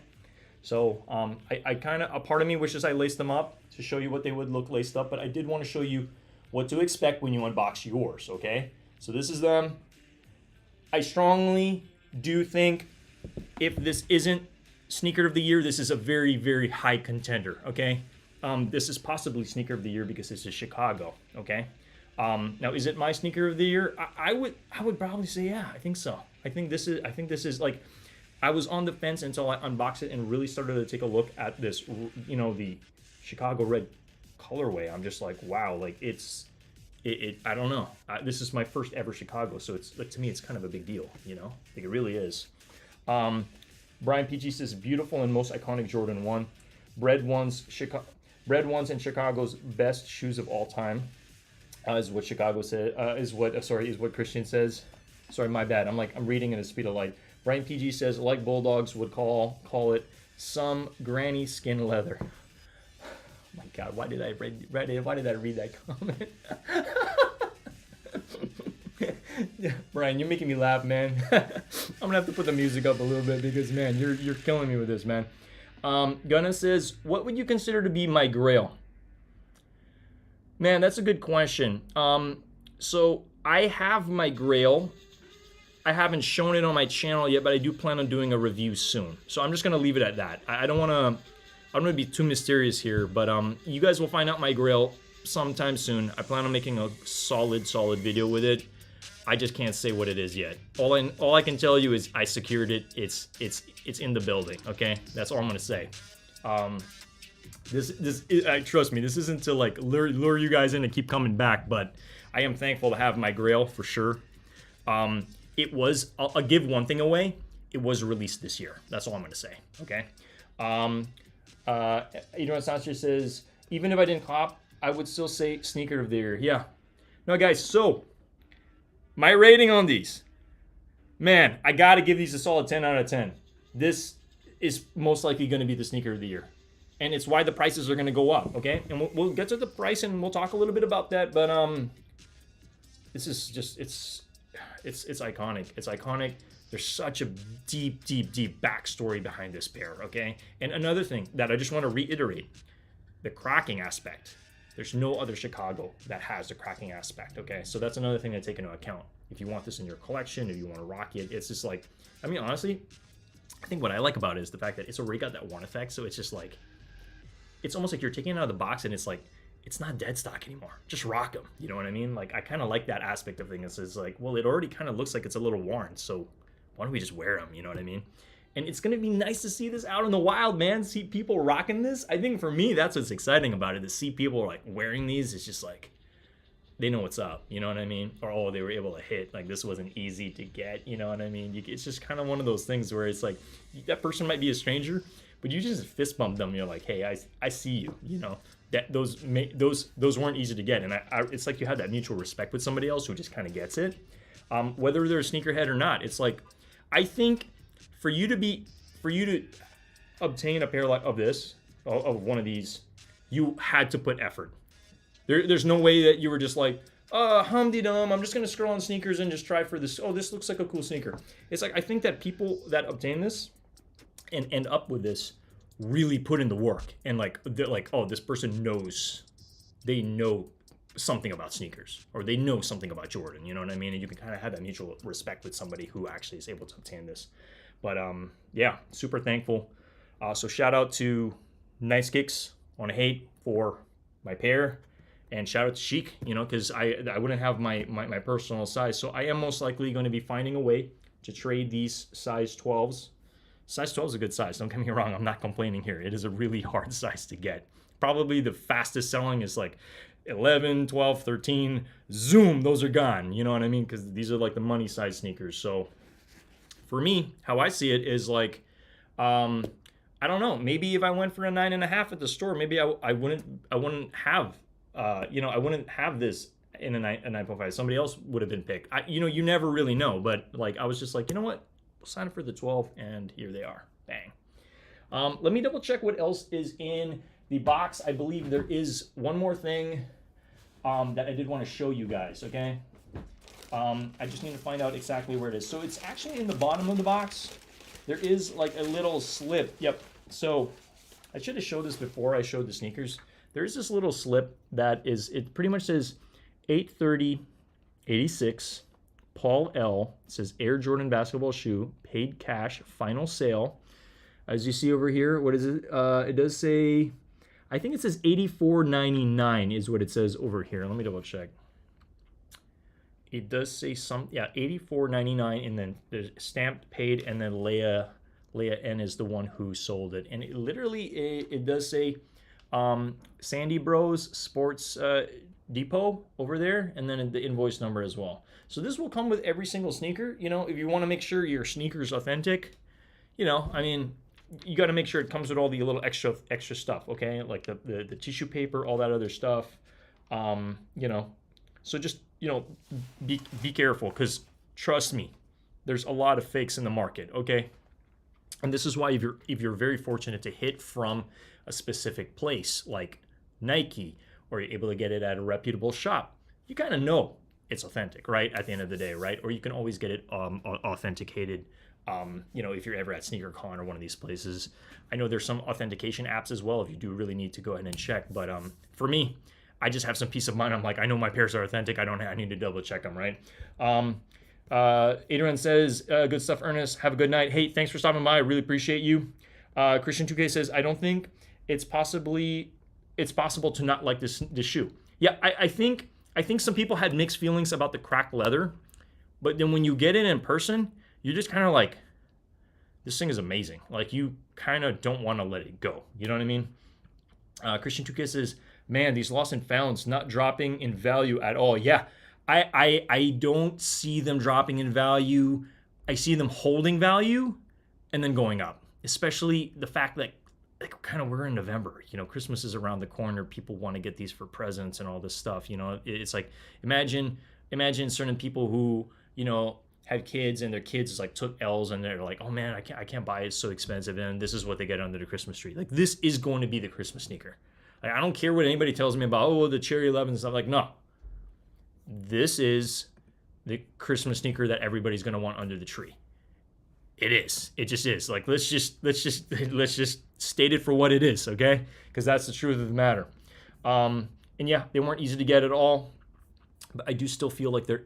Speaker 1: so I kind of, a part of me wishes I laced them up to show you what they would look laced up, but I did want to show you what to expect when you unbox yours. Okay, so this is them. I strongly do think if this isn't sneaker of the year, this is a very high contender. Okay, this is possibly sneaker of the year because this is Chicago. Okay, now is it my sneaker of the year? I would probably say yeah. I think so. I think this is like, I was on the fence until I unboxed it and really started to take a look at this. You know, the Chicago red colorway. I'm just like, wow, like I don't know. This is my first ever Chicago, so it's like, to me, it's kind of a big deal, you know? Like, it really is. Brian PG says, beautiful and most iconic Jordan 1. Bred ones and Chicago's best shoes of all time, is what Chicago said. Is what Christian says. Sorry, my bad. I'm reading at the speed of light. Brian PG says, like Bulldogs would call it some granny skin leather. Oh my God, why did I read that comment? Brian, you're making me laugh, man. I'm gonna have to put the music up a little bit because, man, you're killing me with this, man. Gunna says, what would you consider to be my grail? Man, that's a good question. So I have my grail. I haven't shown it on my channel yet, but I do plan on doing a review soon. So I'm just gonna leave it at that. I don't want to be too mysterious here, but you guys will find out my grail sometime soon. I plan on making a solid video with it. I just can't say what it is yet. All I can tell you is I secured it. It's in the building. Okay, that's all I'm gonna say. Trust me, this isn't to like lure you guys in to keep coming back, but I am thankful to have my grail for sure. It was, I'll give one thing away. It was released this year. That's all I'm gonna say. Okay. Sasha says, even if I didn't cop, I would still say sneaker of the year. Yeah. No, guys. So my rating on these, man, I gotta give these a solid 10 out of 10. This is most likely going to be the sneaker of the year, and it's why the prices are going to go up. Okay, and we'll get to the price and we'll talk a little bit about that. But this is just it's iconic. It's iconic. There's such a deep backstory behind this pair. Okay, and another thing that I just want to reiterate: the cracking aspect. There's no other Chicago that has the cracking aspect, okay? So that's another thing to take into account. If you want this in your collection, if you want to rock it, it's just like, I mean, honestly, I think what I like about it is the fact that it's already got that one effect, so it's just like, it's almost like you're taking it out of the box and it's like, it's not dead stock anymore. Just rock them, you know what I mean? Like, I kind of like that aspect of things. It's like, well, it already kind of looks like it's a little worn, so why don't we just wear them, you know what I mean? And it's going to be nice to see this out in the wild, man. See people rocking this. I think for me, that's what's exciting about it. To see people like wearing these, it's just like, they know what's up. You know what I mean? Or, oh, they were able to hit. Like, this wasn't easy to get. You know what I mean? It's just kind of one of those things where it's like, that person might be a stranger, but you just fist bump them. You're like, hey, I see you. You know, that those weren't easy to get. And it's like you have that mutual respect with somebody else who just kind of gets it. Whether they're a sneakerhead or not, it's like, I think, for you to obtain a pair like of one of these, you had to put effort. There's no way that you were just like, hum-de-dum, I'm just gonna scroll on sneakers and just try for this. Oh, this looks like a cool sneaker. It's like, I think that people that obtain this and end up with this really put in the work, and like, they're like, oh, this person knows, they know something about sneakers, or they know something about Jordan. You know what I mean? And you can kind of have that mutual respect with somebody who actually is able to obtain this. But yeah, super thankful. So shout out to Nice Kicks on Hate for my pair, and shout out to Chic, you know, because I wouldn't have my personal size. So I am most likely going to be finding a way to trade these size 12s. Size 12 is a good size. Don't get me wrong. I'm not complaining here. It is a really hard size to get. Probably the fastest selling is like 11, 12, 13. Zoom, those are gone. You know what I mean? Because these are like the money size sneakers. So for me, how I see it is like, I don't know. Maybe if I went for a 9.5 at the store, maybe I wouldn't have, I wouldn't have this in a 9.5. Somebody else would have been picked. You never really know. But like, I was just like, you know what? We'll sign up for the 12, and here they are. Bang. Let me double check what else is in the box. I believe there is one more thing that I did want to show you guys. Okay. I just need to find out exactly where it is. So it's actually in the bottom of the box. There is like a little slip. Yep. So I should have showed this before I showed the sneakers. There is this little slip that is, it pretty much says 8/30/86, Paul L. It says Air Jordan basketball shoe, paid cash, final sale. As you see over here, what is it? It does say, I think it says $84.99 is what it says over here. Let me double check. It does say $84.99, and then there's stamped, paid, and then Leah N is the one who sold it. And it literally, it does say Sandy Bros Sports Depot over there, and then the invoice number as well. So this will come with every single sneaker. You know, if you want to make sure your sneaker's authentic, you know, I mean, you got to make sure it comes with all the little extra stuff, okay? Like the tissue paper, all that other stuff. You know, so just, you know, be careful, because trust me, there's a lot of fakes in the market, okay? And this is why if you're very fortunate to hit from a specific place like Nike, or you're able to get it at a reputable shop, you kind of know it's authentic, right? At the end of the day, right? Or you can always get it authenticated. If you're ever at SneakerCon or one of these places, I know there's some authentication apps as well if you do really need to go ahead and check. But for me, I just have some peace of mind. I'm like, I know my pairs are authentic. I need to double check them, right? Adrian says, good stuff, Ernest. Have a good night. Hey, thanks for stopping by. I really appreciate you. Christian 2K says, I don't think it's possible to not like this shoe. Yeah, I think some people had mixed feelings about the cracked leather, but then when you get it in person, you're just kind of like, this thing is amazing. Like, you kind of don't want to let it go. You know what I mean? Christian 2K says, man, these lost and founds not dropping in value at all. Yeah, I don't see them dropping in value. I see them holding value and then going up, especially the fact that we're in November, Christmas is around the corner. People want to get these for presents and all this stuff. It's like, imagine certain people who, had kids and their kids like took L's and they're like, oh man, I can't buy it. It's so expensive. And this is what they get under the Christmas tree. Like, this is going to be the Christmas sneaker. Like, I don't care what anybody tells me about, the Cherry 11 and stuff. Like, no, this is the Christmas sneaker that everybody's going to want under the tree. It is. It just is. Like, let's just state it for what it is, okay? Because that's the truth of the matter. And yeah, they weren't easy to get at all, but I do still feel like there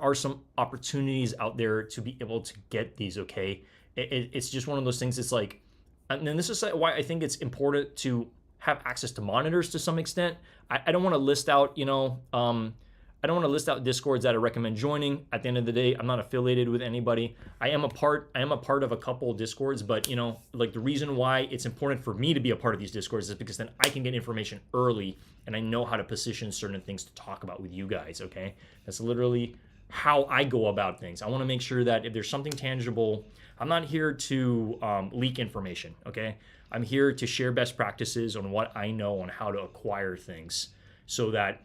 Speaker 1: are some opportunities out there to be able to get these, okay? It's just one of those things. It's like, and then this is why I think it's important to have access to monitors to some extent. I don't want to list out, I don't want to list out Discords that I recommend joining. At the end of the day, I'm not affiliated with anybody. I am a part of a couple of Discords, but like, the reason why it's important for me to be a part of these Discords is because then I can get information early and I know how to position certain things to talk about with you guys, okay? That's literally how I go about things. I want to make sure that if there's something tangible, I'm not here to leak information, okay? I'm here to share best practices on what I know on how to acquire things so that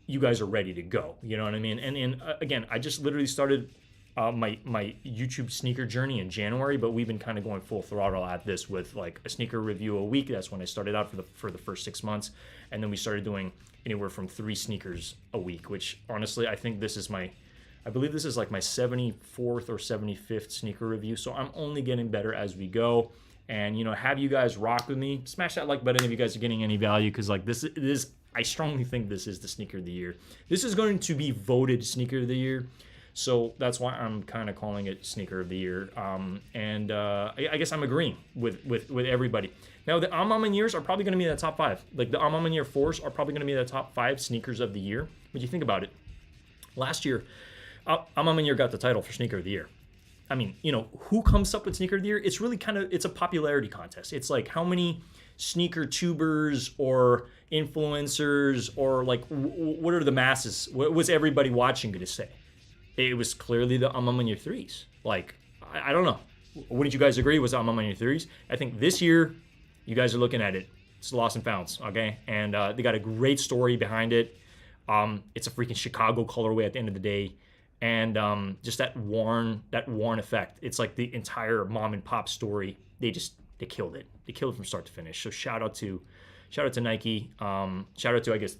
Speaker 1: you guys are ready to go. You know what I mean? And again, I just literally started my YouTube sneaker journey in January, but we've been kind of going full throttle at this with like a sneaker review a week. That's when I started out for the first 6 months. And then we started doing anywhere from 3 sneakers a week, which honestly, I think I believe this is like my 74th or 75th sneaker review. So I'm only getting better as we go. And, have you guys rock with me. Smash that like button if you guys are getting any value, because like this is, I strongly think this is the sneaker of the year. This is going to be voted sneaker of the year. So that's why I'm kind of calling it sneaker of the year. I guess I'm agreeing with everybody. Now, the Years are probably going to be in the top 5. Like, the Year 4s are probably going to be in the top 5 sneakers of the year. But you think about it. Last year, Year got the title for sneaker of the year. I mean, who comes up with sneaker of the year? It's really it's a popularity contest. It's like, how many sneaker tubers or influencers or like, what are the masses? What was everybody watching going to say? It was clearly the Year 3s. Like, I don't know. Wouldn't you guys agree? Was the Year 3s? I think this year, you guys are looking at it. It's lost and founds, okay? And they got a great story behind it. It's a freaking Chicago colorway at the end of the day. And just that worn effect. It's like the entire mom and pop story. They killed it. They killed it from start to finish. So shout out to Nike. Shout out to, I guess,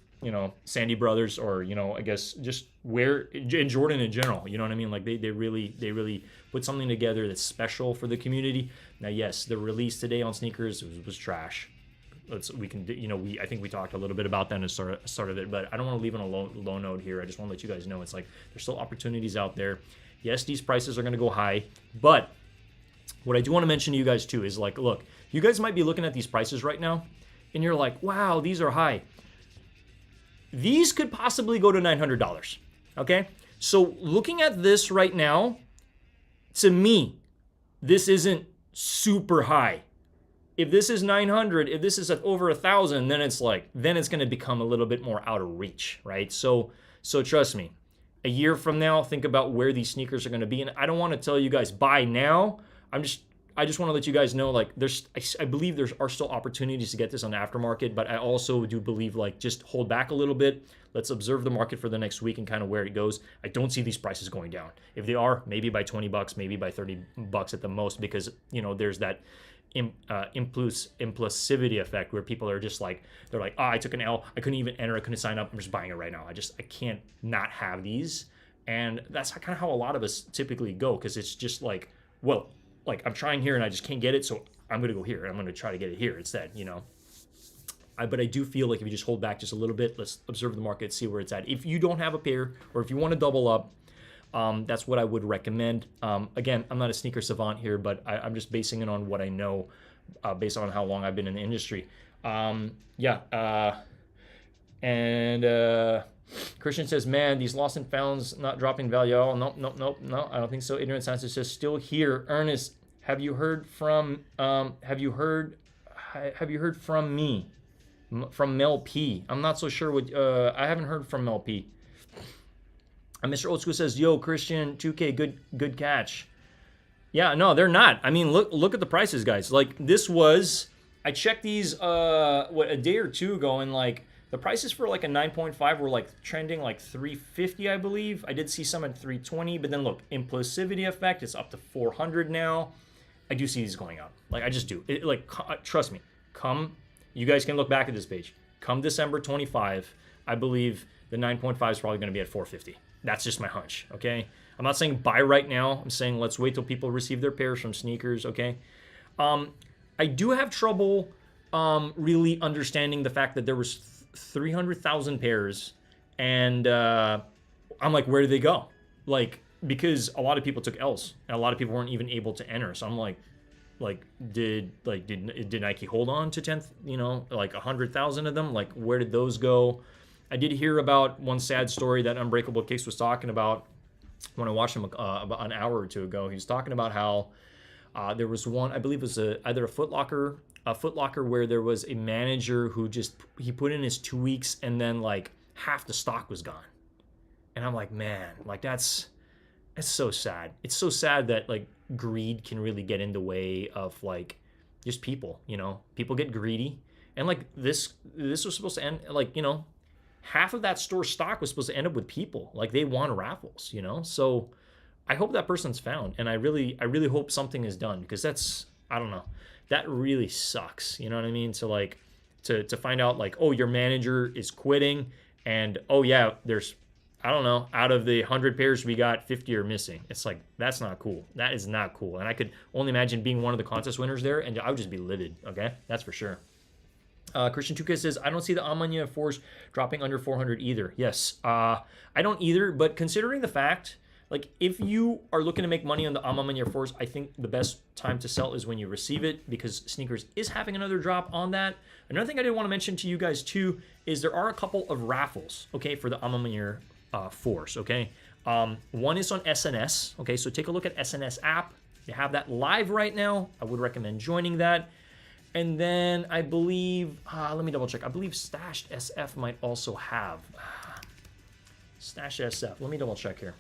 Speaker 1: Sandy Brothers, or, I guess just and Jordan in general. You know what I mean? Like, they really put something together that's special for the community. Now, yes, the release today on sneakers was trash. I think we talked a little bit about that in the start of it, but I don't want to leave on a low note here. I just want to let you guys know it's like there's still opportunities out there. Yes, these prices are going to go high, but what I do want to mention to you guys too is like, look, you guys might be looking at these prices right now and you're like, wow, these are high. These could possibly go to $900, okay? So looking at this right now, to me, this isn't super high. If this is 900, if this is over 1,000, then it's going to become a little bit more out of reach, right? So trust me, a year from now, think about where these sneakers are going to be. And I don't want to tell you guys buy now. I'm just I just want to let you guys know, like, I believe there are still opportunities to get this on the aftermarket, but I also do believe, like, just hold back a little bit. Let's observe the market for the next week and kind of where it goes. I don't see these prices going down. If they are, maybe by $20, maybe by $30 at the most, because, you know, there's that impulsivity effect where people are just like, they're like, oh, I took an L, I couldn't even enter, I couldn't sign up, I'm just buying it right now. I can't not have these. And that's kind of how a lot of us typically go, because it's just like, well, like, I'm trying here and I just can't get it, so I'm going to go here. I'm going to try to get it here instead, you know. But I do feel like if you just hold back just a little bit, let's observe the market, see where it's at. If you don't have a pair, or if you want to double up, that's what I would recommend. Again, I'm not a sneaker savant here, but I'm just basing it on what I know, based on how long I've been in the industry. Christian says, man, these lost and founds not dropping value. Oh, no, I don't think so. Ignorant Science is just still here. Ernest, have you heard from me? From Mel P. I'm not so sure what, I haven't heard from Mel P. Mr. Old School says, yo, Christian, 2K, good catch. Yeah, no, they're not. I mean, look at the prices, guys. Like, this was, I checked these, a day or two ago, and, like, the prices for, like, a 9.5 were, like, trending, like, $350, I believe. I did see some at $320, but then, look, impulsivity effect, it's up to $400 now. I do see these going up. Like, I just do. Trust me. You guys can look back at this page. Come December 25, I believe the 9.5 is probably going to be at $450. That's just my hunch, okay? I'm not saying buy right now. I'm saying let's wait till people receive their pairs from sneakers, okay? I do have trouble really understanding the fact that there was 300,000 pairs, and I'm like, where do they go? Like, because a lot of people took L's, and a lot of people weren't even able to enter. So I'm like, did Nike hold on to 10th, you know, like 100,000 of them? Like, where did those go? I did hear about one sad story that Unbreakable Case was talking about when I watched him about an hour or two ago. He was talking about how there was one, I believe it was either a Foot Locker where there was a manager who he put in his 2 weeks and then, like, half the stock was gone. And I'm like, man, like, that's so sad. It's so sad that, like, greed can really get in the way of, like, just people, you know. People get greedy. And, like, this was supposed to end, like, you know, half of that store stock was supposed to end up with people. Like, they won raffles, you know. So I hope that person's found, and I really hope something is done, because that's, I don't know, that really sucks. You know what I mean? So, like, to find out, like, oh, your manager is quitting, and oh yeah, there's, I don't know, out of the 100 pairs we got, 50 are missing. It's like, that's not cool. That is not cool. And I could only imagine being one of the contest winners there, and I would just be livid. Okay, that's for sure. Christian 2K says, I don't see the Amanya Force dropping under 400 either. Yes, I don't either, but considering the fact, like, if you are looking to make money on the Amanya Force, I think the best time to sell is when you receive it, because Sneakers is having another drop on that. Another thing I did want to mention to you guys too is there are a couple of raffles, okay, for the Amanya Force, okay? One is on SNS, okay, so take a look at SNS app. They have that live right now. I would recommend joining that. And then I believe, let me double check. I believe Stashed SF might also have. Stashed SF, let me double check here.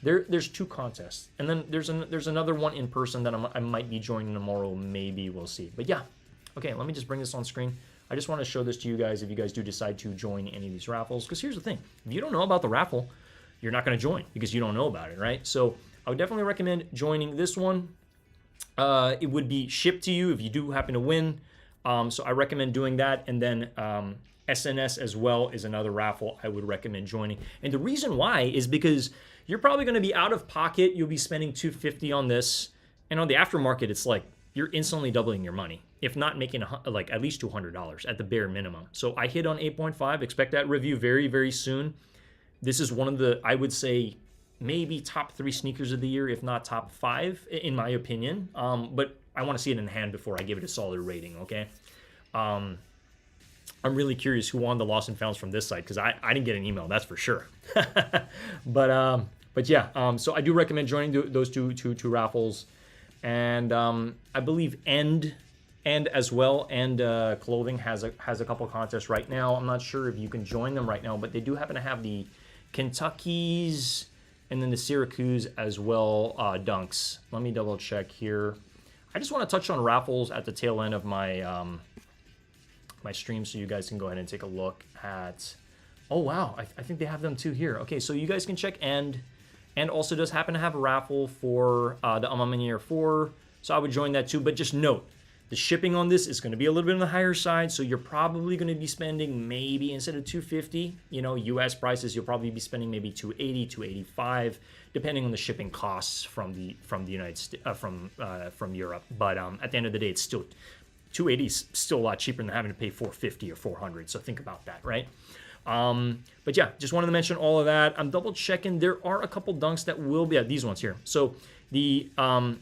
Speaker 1: There's two contests. And then there's another one in person that I might be joining tomorrow. Maybe, we'll see. But yeah, okay, let me just bring this on screen. I just want to show this to you guys if you guys do decide to join any of these raffles. Because here's the thing. If you don't know about the raffle, you're not going to join because you don't know about it, right? So I would definitely recommend joining this one. It would be shipped to you if you do happen to win. So I recommend doing that. And then SNS as well is another raffle I would recommend joining. And the reason why is because you're probably going to be out of pocket. You'll be spending $250 on this. And on the aftermarket, it's like you're instantly doubling your money, if not making like at least $200 at the bare minimum. So I hit on 8.5. Expect that review very, very soon. This is one of the, I would say, maybe top 3 sneakers of the year, if not top 5, in my opinion. But I want to see it in hand before I give it a solid rating, okay? I'm really curious who won the Lost and Founds from this site, because I didn't get an email, that's for sure. But yeah, so I do recommend joining those two raffles. And I believe End as well, and Clothing has a couple contests right now. I'm not sure if you can join them right now, but they do happen to have the Kentucky's and then the Syracuse as well, dunks. Let me double check here. I just want to touch on raffles at the tail end of my my stream, so you guys can go ahead and take a look at. Oh wow, I think they have them too here. Okay, so you guys can check and also does happen to have a raffle for the Amamanier 4, so I would join that too. But just note, the shipping on this is going to be a little bit on the higher side, so you're probably going to be spending maybe instead of $250, you know, US prices, you'll probably be spending maybe $280, $285, depending on the shipping costs from the United States, from Europe. But at the end of the day, it's still $280 is still a lot cheaper than having to pay $450 or $400. So think about that, right? But yeah, just wanted to mention all of that. I'm double checking. There are a couple dunks that will be these ones here. So the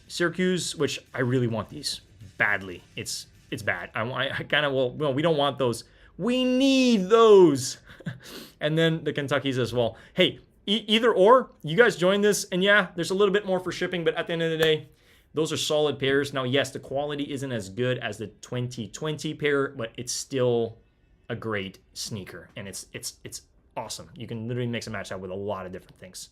Speaker 1: Syracuse, which I really want these badly. It's bad. I kind of, well, we don't want those. We need those. And then the Kentuckys as well. Hey, either or, you guys join this. And yeah, there's a little bit more for shipping, but at the end of the day, those are solid pairs. Now, yes, the quality isn't as good as the 2020 pair, but it's still a great sneaker, and it's awesome. You can literally mix and match that with a lot of different things.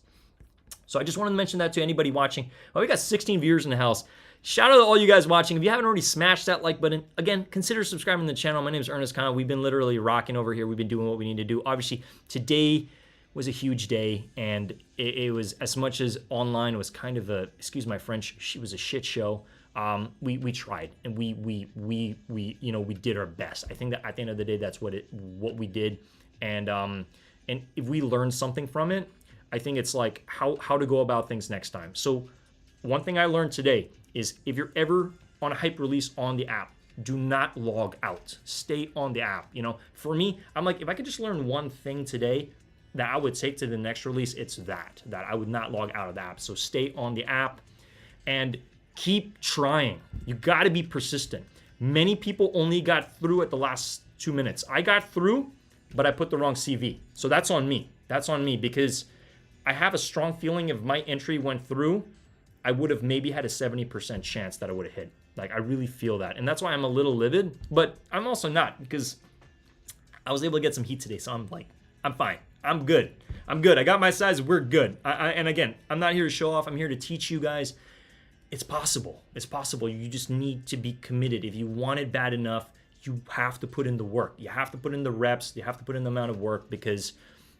Speaker 1: So I just wanted to mention that to anybody watching. Oh, we got 16 viewers in the house. Shout out to all you guys watching. If you haven't already smashed that like button, again, consider subscribing to the channel. My name is Ernest Kahn. We've been literally rocking over here. We've been doing what we need to do. Obviously, today was a huge day, and it was, as much as online was kind of a, excuse my French, she was a shit show. We tried, and we you know, we did our best. I think that at the end of the day, that's what we did, and if we learned something from it, I think it's like how to go about things next time. So one thing I learned today is, if you're ever on a hype release on the app, do not log out. Stay on the app. You know, for me, I'm like, if I could just learn one thing today that I would take to the next release, it's that I would not log out of the app. So stay on the app and keep trying. You got to be persistent. Many people only got through at the last 2 minutes. I got through, but I put the wrong CV. So that's on me. That's on me, because I have a strong feeling if my entry went through, I would have maybe had a 70% chance that I would have hit. Like, I really feel that. And that's why I'm a little livid, but I'm also not, because I was able to get some heat today. So I'm like, I'm fine. I'm good. I got my size. We're good. And again, I'm not here to show off. I'm here to teach you guys. It's possible. It's possible. You just need to be committed. If you want it bad enough, you have to put in the work. You have to put in the reps. You have to put in the amount of work, because,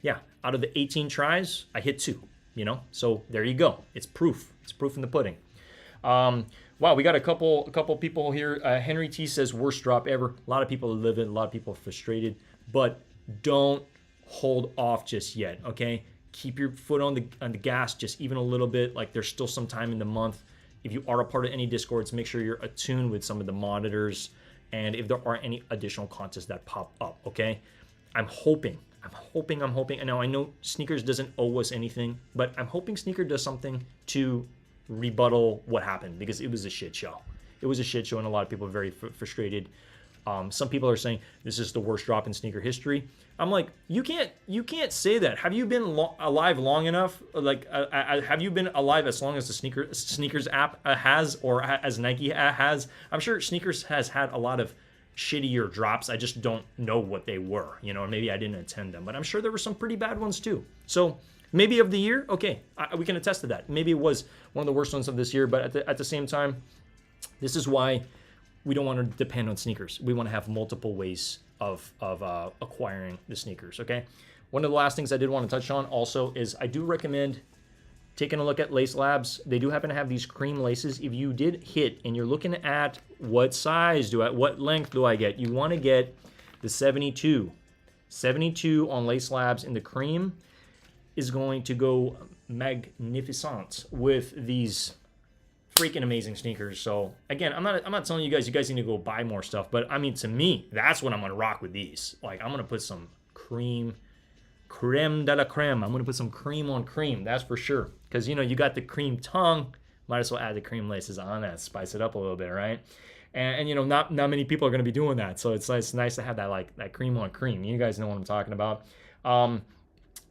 Speaker 1: yeah, out of the 18 tries, I hit 2, you know? So there you go. It's proof. It's proof in the pudding. Wow, we got a couple people here. Henry T says, worst drop ever. A lot of people are livid. A lot of people are frustrated. But don't hold off just yet, okay? Keep your foot on the gas just even a little bit. Like, there's still some time in the month. If you are a part of any Discords, make sure you're attuned with some of the monitors, and if there are any additional contests that pop up, okay? I'm hoping. And now I know Sneakers doesn't owe us anything, but I'm hoping Sneaker does something to rebuttal what happened, because it was a shit show. It was a shit show, and a lot of people are very frustrated. Some people are saying this is the worst drop in sneaker history. I'm like, you can't say that. Have you been alive long enough? Like, have you been alive as long as the sneakers app has, or as Nike has? I'm sure Sneakers has had a lot of shittier drops. I just don't know what they were, you know, and maybe I didn't attend them, but I'm sure there were some pretty bad ones too. So maybe of the year, okay, we can attest to that. Maybe it was one of the worst ones of this year, but at the same time, this is why we don't want to depend on sneakers. We want to have multiple ways of acquiring the sneakers, okay? One of the last things I did want to touch on also is I do recommend taking a look at Lace Labs. They do happen to have these cream laces. If you did hit and you're looking at what size what length do I get, you want to get the 72. 72 on Lace Labs in the cream is going to go magnificent with these freaking amazing sneakers. So again, I'm not telling you guys need to go buy more stuff, but I mean, to me, that's what I'm gonna rock with these. Like, I'm gonna put some creme de la creme. I'm gonna put some cream on cream, that's for sure. Because, you know, you got the cream tongue, might as well add the cream laces on that, spice it up a little bit, right? And you know, not many people are gonna be doing that, so it's nice to have that, like, that cream on cream. You guys know what I'm talking about.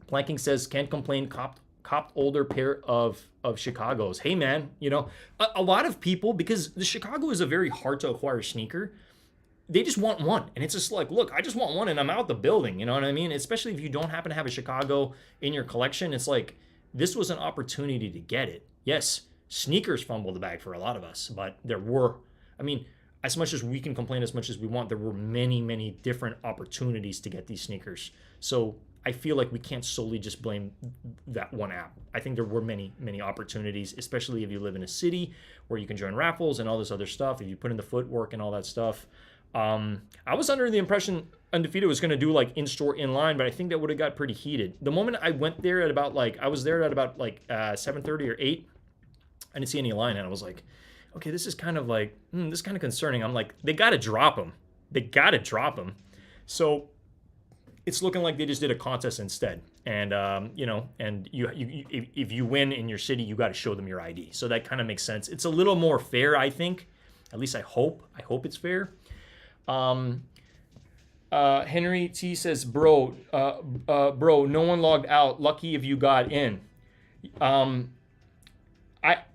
Speaker 1: Planking says, can't complain, copped older pair of Chicago's. Hey man, you know, a lot of people, because the Chicago is a very hard to acquire sneaker, they just want one. And it's just like, look, I just want one and I'm out the building. You know what I mean? Especially if you don't happen to have a Chicago in your collection. It's like, this was an opportunity to get it. Yes, Sneakers fumbled the bag for a lot of us, but there were, I mean, as much as we can complain as much as we want, there were many, many different opportunities to get these sneakers. So I feel like we can't solely just blame that one app. I think there were many, many opportunities, especially if you live in a city where you can join raffles and all this other stuff. If you put in the footwork and all that stuff. I was under the impression Undefeated was going to do like in-store, in-line, but I think that would have got pretty heated. The moment I went there at about like, I was there at about like 7:30 or 8, I didn't see any line, and I was like, okay, this is kind of like, this is kind of concerning. I'm like, they got to drop them. They got to drop them. So it's looking like they just did a contest instead. And, and if you win in your city, you got to show them your ID. So that kind of makes sense. It's a little more fair, I think. At least I hope. I hope it's fair. Henry T says, bro, no one logged out. Lucky if you got in.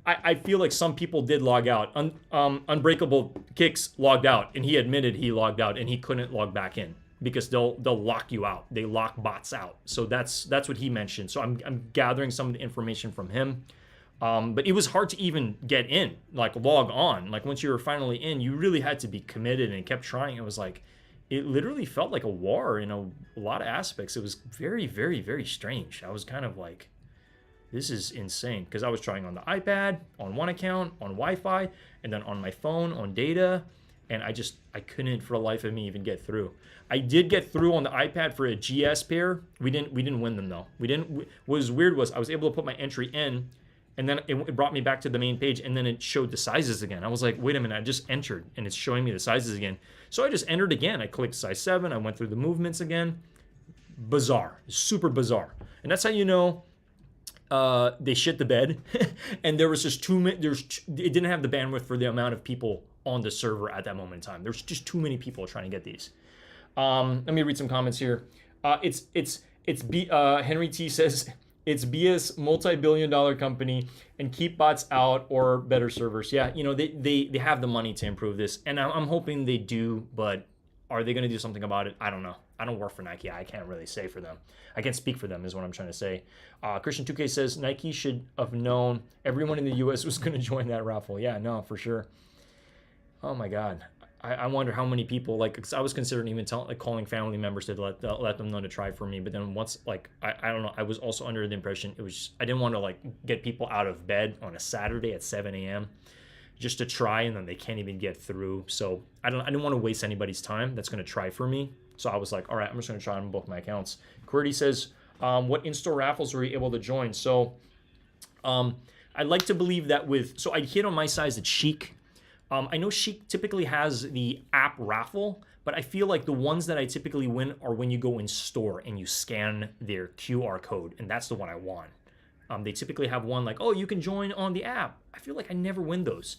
Speaker 1: I feel like some people did log out. Unbreakable Kicks logged out, and he admitted he logged out, and he couldn't log back in because they'll lock you out. They lock bots out. So that's what he mentioned. So I'm gathering some of the information from him. But it was hard to even get in, like log on. Like once you were finally in, you really had to be committed and kept trying. It was like, it literally felt like a war in a lot of aspects. It was very, very, very strange. I was kind of like, this is insane, because I was trying on the iPad, on one account, on Wi-Fi, and then on my phone, on data, and I couldn't for the life of me even get through. I did get through on the iPad for a GS pair. We didn't win them though. What was weird was I was able to put my entry in, and then it brought me back to the main page, and then it showed the sizes again. I was like, wait a minute, I just entered, and it's showing me the sizes again. So I just entered again. I clicked size 7. I went through the movements again. Bizarre, super bizarre. And that's how you know they shit the bed. And there was just it didn't have the bandwidth for the amount of people on the server at that moment in time. There's just too many people trying to get these. Let me read some comments here. Henry T says, it's BS multi-billion-dollar company, and keep bots out or better servers. Yeah, they have the money to improve this, and I'm hoping they do, but are they going to do something about it? I don't know. I don't work for Nike. I can't really say for them. I can't speak for them is what I'm trying to say. Christian 2K says, Nike should have known everyone in the U.S. was going to join that raffle. Yeah, no, for sure. Oh, my God. I wonder how many people, like, cause I was considering even calling family members to let them know to try for me. But then once, like, I don't know, I was also under the impression it was, I didn't want to, like, get people out of bed on a Saturday at 7 a.m. just to try, and then they can't even get through. So I didn't want to waste anybody's time that's going to try for me. So I was like, all right, I'm just going to try on both my accounts. QWERTY says, what in-store raffles were you able to join? So I'd like to believe that so I hit on my size at Chic. I know Chic typically has the app raffle, but I feel like the ones that I typically win are when you go in store and you scan their QR code, and that's the one I want. They typically have one like, oh, you can join on the app. I feel like I never win those.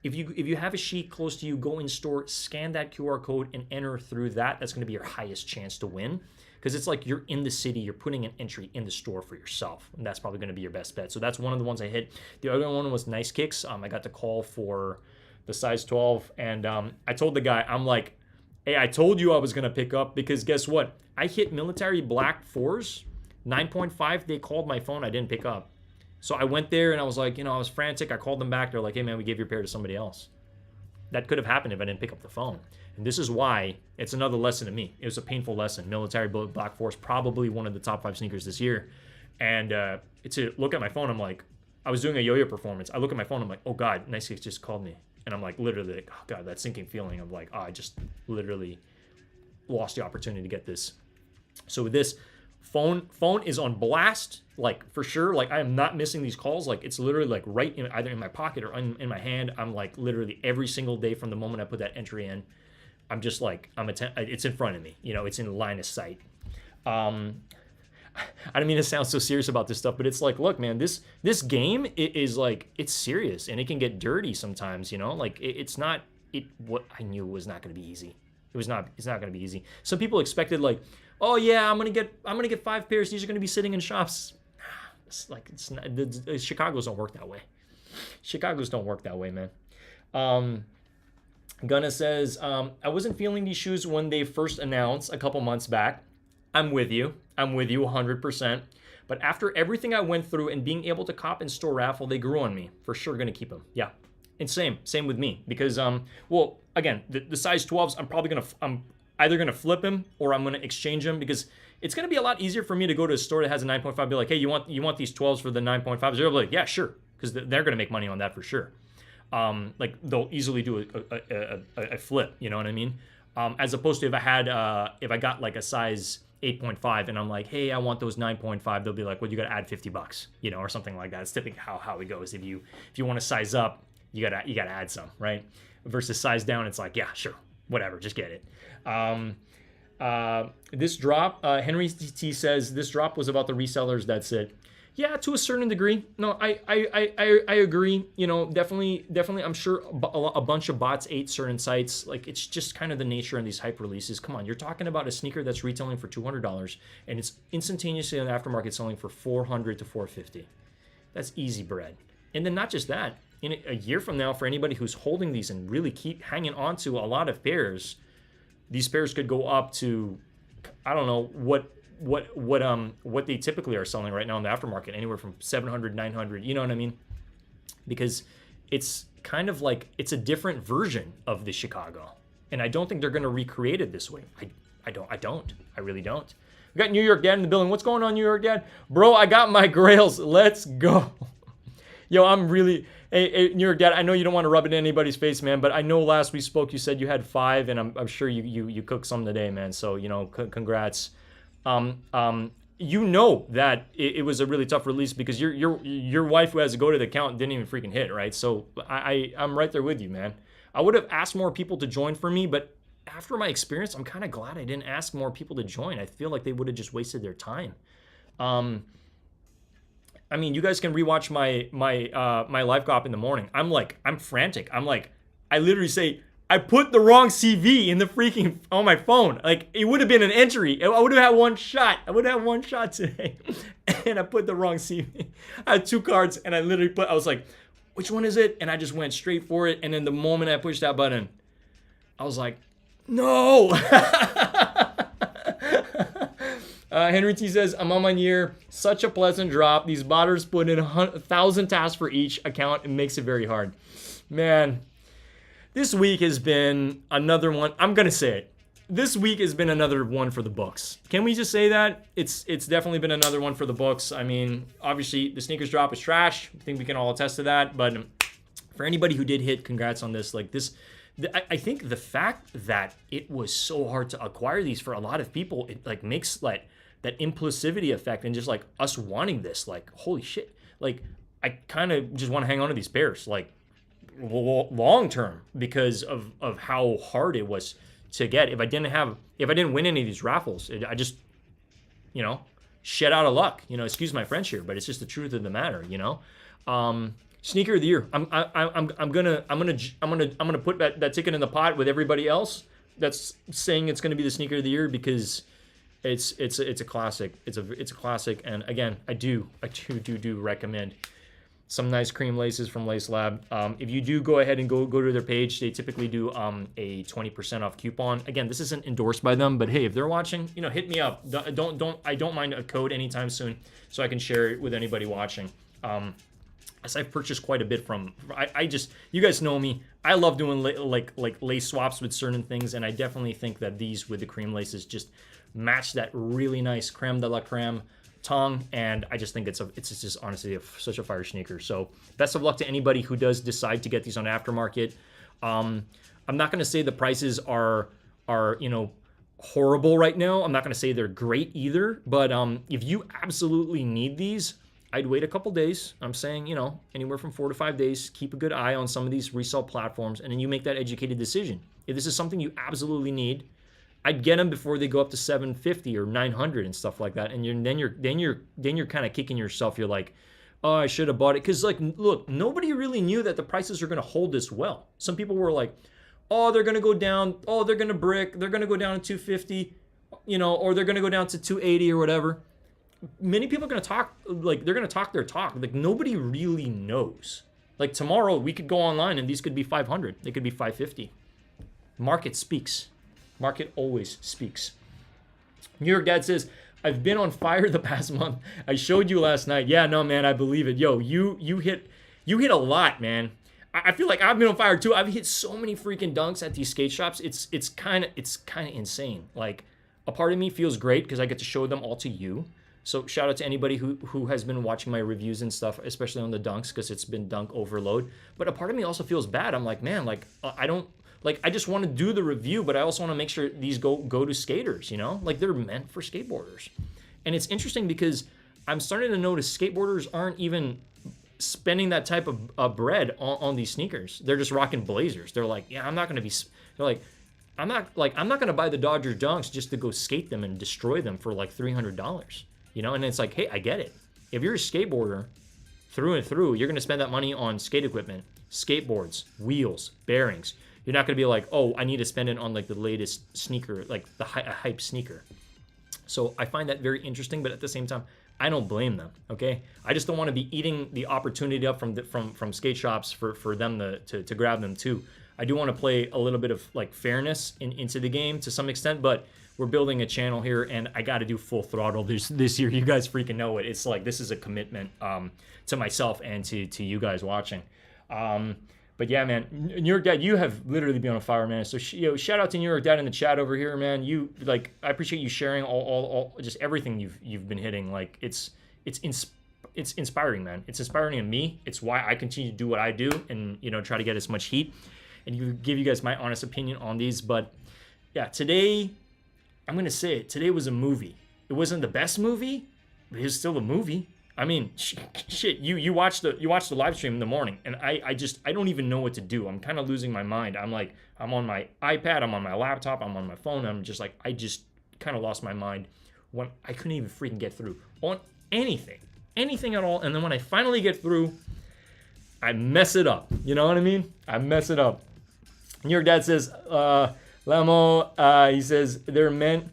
Speaker 1: If you have a Chic close to you, go in store, scan that QR code, and enter through that. That's going to be your highest chance to win, because it's like you're in the city, you're putting an entry in the store for yourself, and that's probably going to be your best bet. So that's one of the ones I hit. The other one was Nice Kicks. I got the call for the size 12, and I told the guy, I'm like, hey, I told you I was going to pick up, because guess what? I hit military black 4s, 9.5. They called my phone. I didn't pick up. So I went there, and I was like, I was frantic. I called them back. They're like, hey, man, we gave your pair to somebody else. That could have happened if I didn't pick up the phone. And this is why it's another lesson to me. It was a painful lesson. Military black 4 is probably one of the top 5 sneakers this year. And to look at my phone, I'm like, I was doing a yo-yo performance. I look at my phone. I'm like, oh, God, Nice Kicks just called me. And I'm like, literally, like, oh, God, that sinking feeling of like, oh, I just literally lost the opportunity to get this. So with this, phone is on blast, like, for sure. Like, I am not missing these calls. Like, it's literally like right in either in my pocket or in my hand. I'm like literally every single day from the moment I put that entry in, I'm just like, it's in front of me. It's in line of sight. I don't mean to sound so serious about this stuff, but it's like, look, man, this game is like, it's serious, and it can get dirty sometimes. Like it's not what I knew was not going to be easy. It's not going to be easy. Some people expected like, oh yeah, I'm gonna get 5 pairs. These are gonna be sitting in shops. It's like, it's not. The Chicago's don't work that way. Chicago's don't work that way, man. Gunna says, I wasn't feeling these shoes when they first announced a couple months back. I'm with you. I'm with you 100%. But after everything I went through and being able to cop and store raffle, they grew on me. For sure going to keep them. Yeah. And same with me. Because, well, again, the size 12s, I'm either going to flip him or I'm going to exchange them, because it's going to be a lot easier for me to go to a store that has a 9.5, be like, hey, you want these 12s for the 9.5s? They're like, yeah, sure. Because they're going to make money on that for sure. Like they'll easily do a flip, you know what I mean? As opposed to if I got like a size 8.5 and I'm like, hey, I want those 9.5, they'll be like, well, you got to add $50, you know, or something like that. It's typically how it goes. If you want to size up, you gotta add some, right? Versus size down, it's like, yeah, sure, whatever, just get it. This drop, Henry T says, this drop was about the resellers. That's it. Yeah, to a certain degree. No, I agree. You know, definitely. I'm sure a bunch of bots ate certain sites. Like, it's just kind of the nature of these hype releases. Come on, you're talking about a sneaker that's retailing for $200 and it's instantaneously on the aftermarket selling for $400 to $450. That's easy bread. And then not just that. In a year from now, for anybody who's holding these and really keep hanging on to a lot of pairs, these pairs could go up to, I don't know what they typically are selling right now in the aftermarket, anywhere from 700, 900, you know what I mean? Because it's kind of like, it's a different version of the Chicago. And I don't think they're going to recreate it this way. I really don't. We got New York Dad in the building. What's going on, New York Dad? Bro, I got my grails. Let's go. Yo, I'm really, hey, New York Dad, I know you don't want to rub it in anybody's face, man, but I know last we spoke, you said you had 5, and I'm sure you cooked some today, man. So, you know, congrats. You know that it was a really tough release because your wife who has to go to the account didn't even freaking hit, right? So I'm right there with you, man. I would have asked more people to join for me, but after my experience, I'm kind of glad I didn't ask more people to join. I feel like they would have just wasted their time. I mean, you guys can rewatch my live cop in the morning. I'm frantic. I literally say, I put the wrong CV in the freaking, on my phone. Like, it would have been an entry. I would have had one shot. I would have had one shot today. And I put the wrong CV. I had 2 cards and I was like, which one is it? And I just went straight for it. And then the moment I pushed that button, I was like, no. Henry T says, I'm on my year. Such a pleasant drop. These botters put in 1,000 tasks for each account. It makes it very hard. Man, this week has been another one. I'm going to say it. This week has been another one for the books. Can we just say that? It's definitely been another one for the books. I mean, obviously, the sneakers drop is trash. I think we can all attest to that. But for anybody who did hit, congrats on this. Like this, I think the fact that it was so hard to acquire these for a lot of people, it like makes like that impulsivity effect and just like us wanting this, like, holy shit. Like, I kind of just want to hang on to these pairs, like, long term, because of how hard it was to get. If I didn't win any of these raffles, I just, you know, shed out of luck. You know, excuse my French here, but it's just the truth of the matter. You know, sneaker of the year. I'm gonna put that ticket in the pot with everybody else that's saying it's gonna be the sneaker of the year, because it's a classic. It's a classic. And again, I do recommend some nice cream laces from Lace Lab. If you do go ahead and go to their page, they typically do a 20% off coupon. Again, this isn't endorsed by them, but hey, if they're watching, you know, hit me up. I don't mind a code anytime soon, so I can share it with anybody watching. As I've purchased quite a bit from, you guys know me. I love doing like lace swaps with certain things, and I definitely think that these with the cream laces just match that really nice creme de la creme tongue, and I just think it's just honestly such a fire sneaker. So best of luck to anybody who does decide to get these on aftermarket. I'm not going to say the prices are you know, horrible right now. I'm not going to say they're great either, but if you absolutely need these, I'd wait a couple days. I'm saying, you know, anywhere from 4 to 5 days. Keep a good eye on some of these resale platforms, and then you make that educated decision. If this is something you absolutely need, I'd get them before they go up to $750 or $900 and stuff like that. And then you're kind of kicking yourself. You're like, oh, I should have bought it. Because, like, look, nobody really knew that the prices are going to hold this well. Some people were like, oh, they're going to go down. Oh, they're going to brick. They're going to go down to $250, you know, or they're going to go down to $280 or whatever. Many people are going to talk, like, they're going to talk their talk. Like, nobody really knows. Like, tomorrow we could go online and these could be $500. They could be $550. Market speaks. Market always speaks. New York Dad says, I've been on fire the past month. I showed you last night. Yeah, no, man, I believe it. Yo, you hit a lot, man. I feel like I've been on fire too. I've hit so many freaking dunks at these skate shops. It's kind of insane. Like, a part of me feels great because I get to show them all to you. So shout out to anybody who has been watching my reviews and stuff, especially on the dunks, because it's been dunk overload. But a part of me also feels bad. I'm like, man, like I don't like, I just want to do the review, but I also want to make sure these go to skaters, you know, like they're meant for skateboarders. And it's interesting because I'm starting to notice skateboarders aren't even spending that type of bread on these sneakers. They're just rocking Blazers. They're like, yeah, I'm not going to be. They're like, I'm not going to buy the Dodger dunks just to go skate them and destroy them for like $300. You know, and it's like, hey, I get it. If you're a skateboarder through and through, you're going to spend that money on skate equipment, skateboards, wheels, bearings. You're not going to be like, oh, I need to spend it on like the latest sneaker, like the hype sneaker. So I find that very interesting, but at the same time, I don't blame them. Okay, I just don't want to be eating the opportunity up from skate shops for them to grab them too. I do want to play a little bit of like fairness into the game to some extent, but we're building a channel here, and I got to do full throttle this year. You guys freaking know it. It's like this is a commitment to myself and to you guys watching. But yeah, man, New York Dad, you have literally been on fire, man. So shout out to New York Dad in the chat over here, man. You like, I appreciate you sharing all just everything you've been hitting. Like it's inspiring, man. It's inspiring to me. It's why I continue to do what I do, and try to get as much heat and give you guys my honest opinion on these. But yeah, today, I'm gonna say it. Today was a movie. It wasn't the best movie, but it was still a movie. I mean, shit. You watched the live stream in the morning, and I don't even know what to do. I'm kind of losing my mind. I'm like, I'm on my iPad, I'm on my laptop, I'm on my phone. I'm just like, I just kind of lost my mind when I couldn't even freaking get through on anything at all. And then when I finally get through, I mess it up. You know what I mean? I mess it up. New York Dad says, Lamo, he says they're meant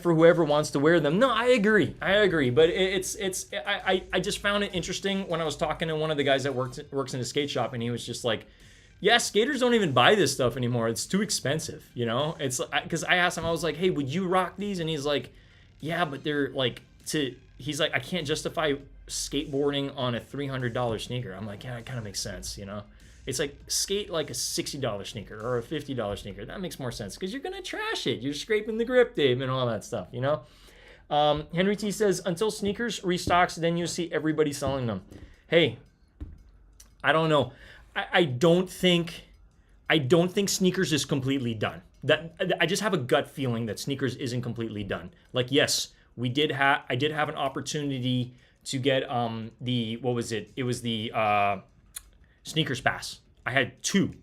Speaker 1: for whoever wants to wear them. No, I agree. But I just found it interesting when I was talking to one of the guys that works in a skate shop, and he was just like, yeah, skaters don't even buy this stuff anymore. It's too expensive, It's because I asked him, I was like, hey, would you rock these? And he's like, yeah, but they're like he's like, I can't justify skateboarding on a $300 sneaker. I'm like, yeah, it kind of makes sense, It's like skate like a $60 sneaker or a $50 sneaker. That makes more sense because you're going to trash it. You're scraping the grip tape and all that stuff, Henry T says, until sneakers restocks, then you see everybody selling them. Hey, I don't know. I don't think sneakers is completely done. I just have a gut feeling that sneakers isn't completely done. Like, yes, I did have an opportunity to get what was it? It was the Sneakers Pass. I had two.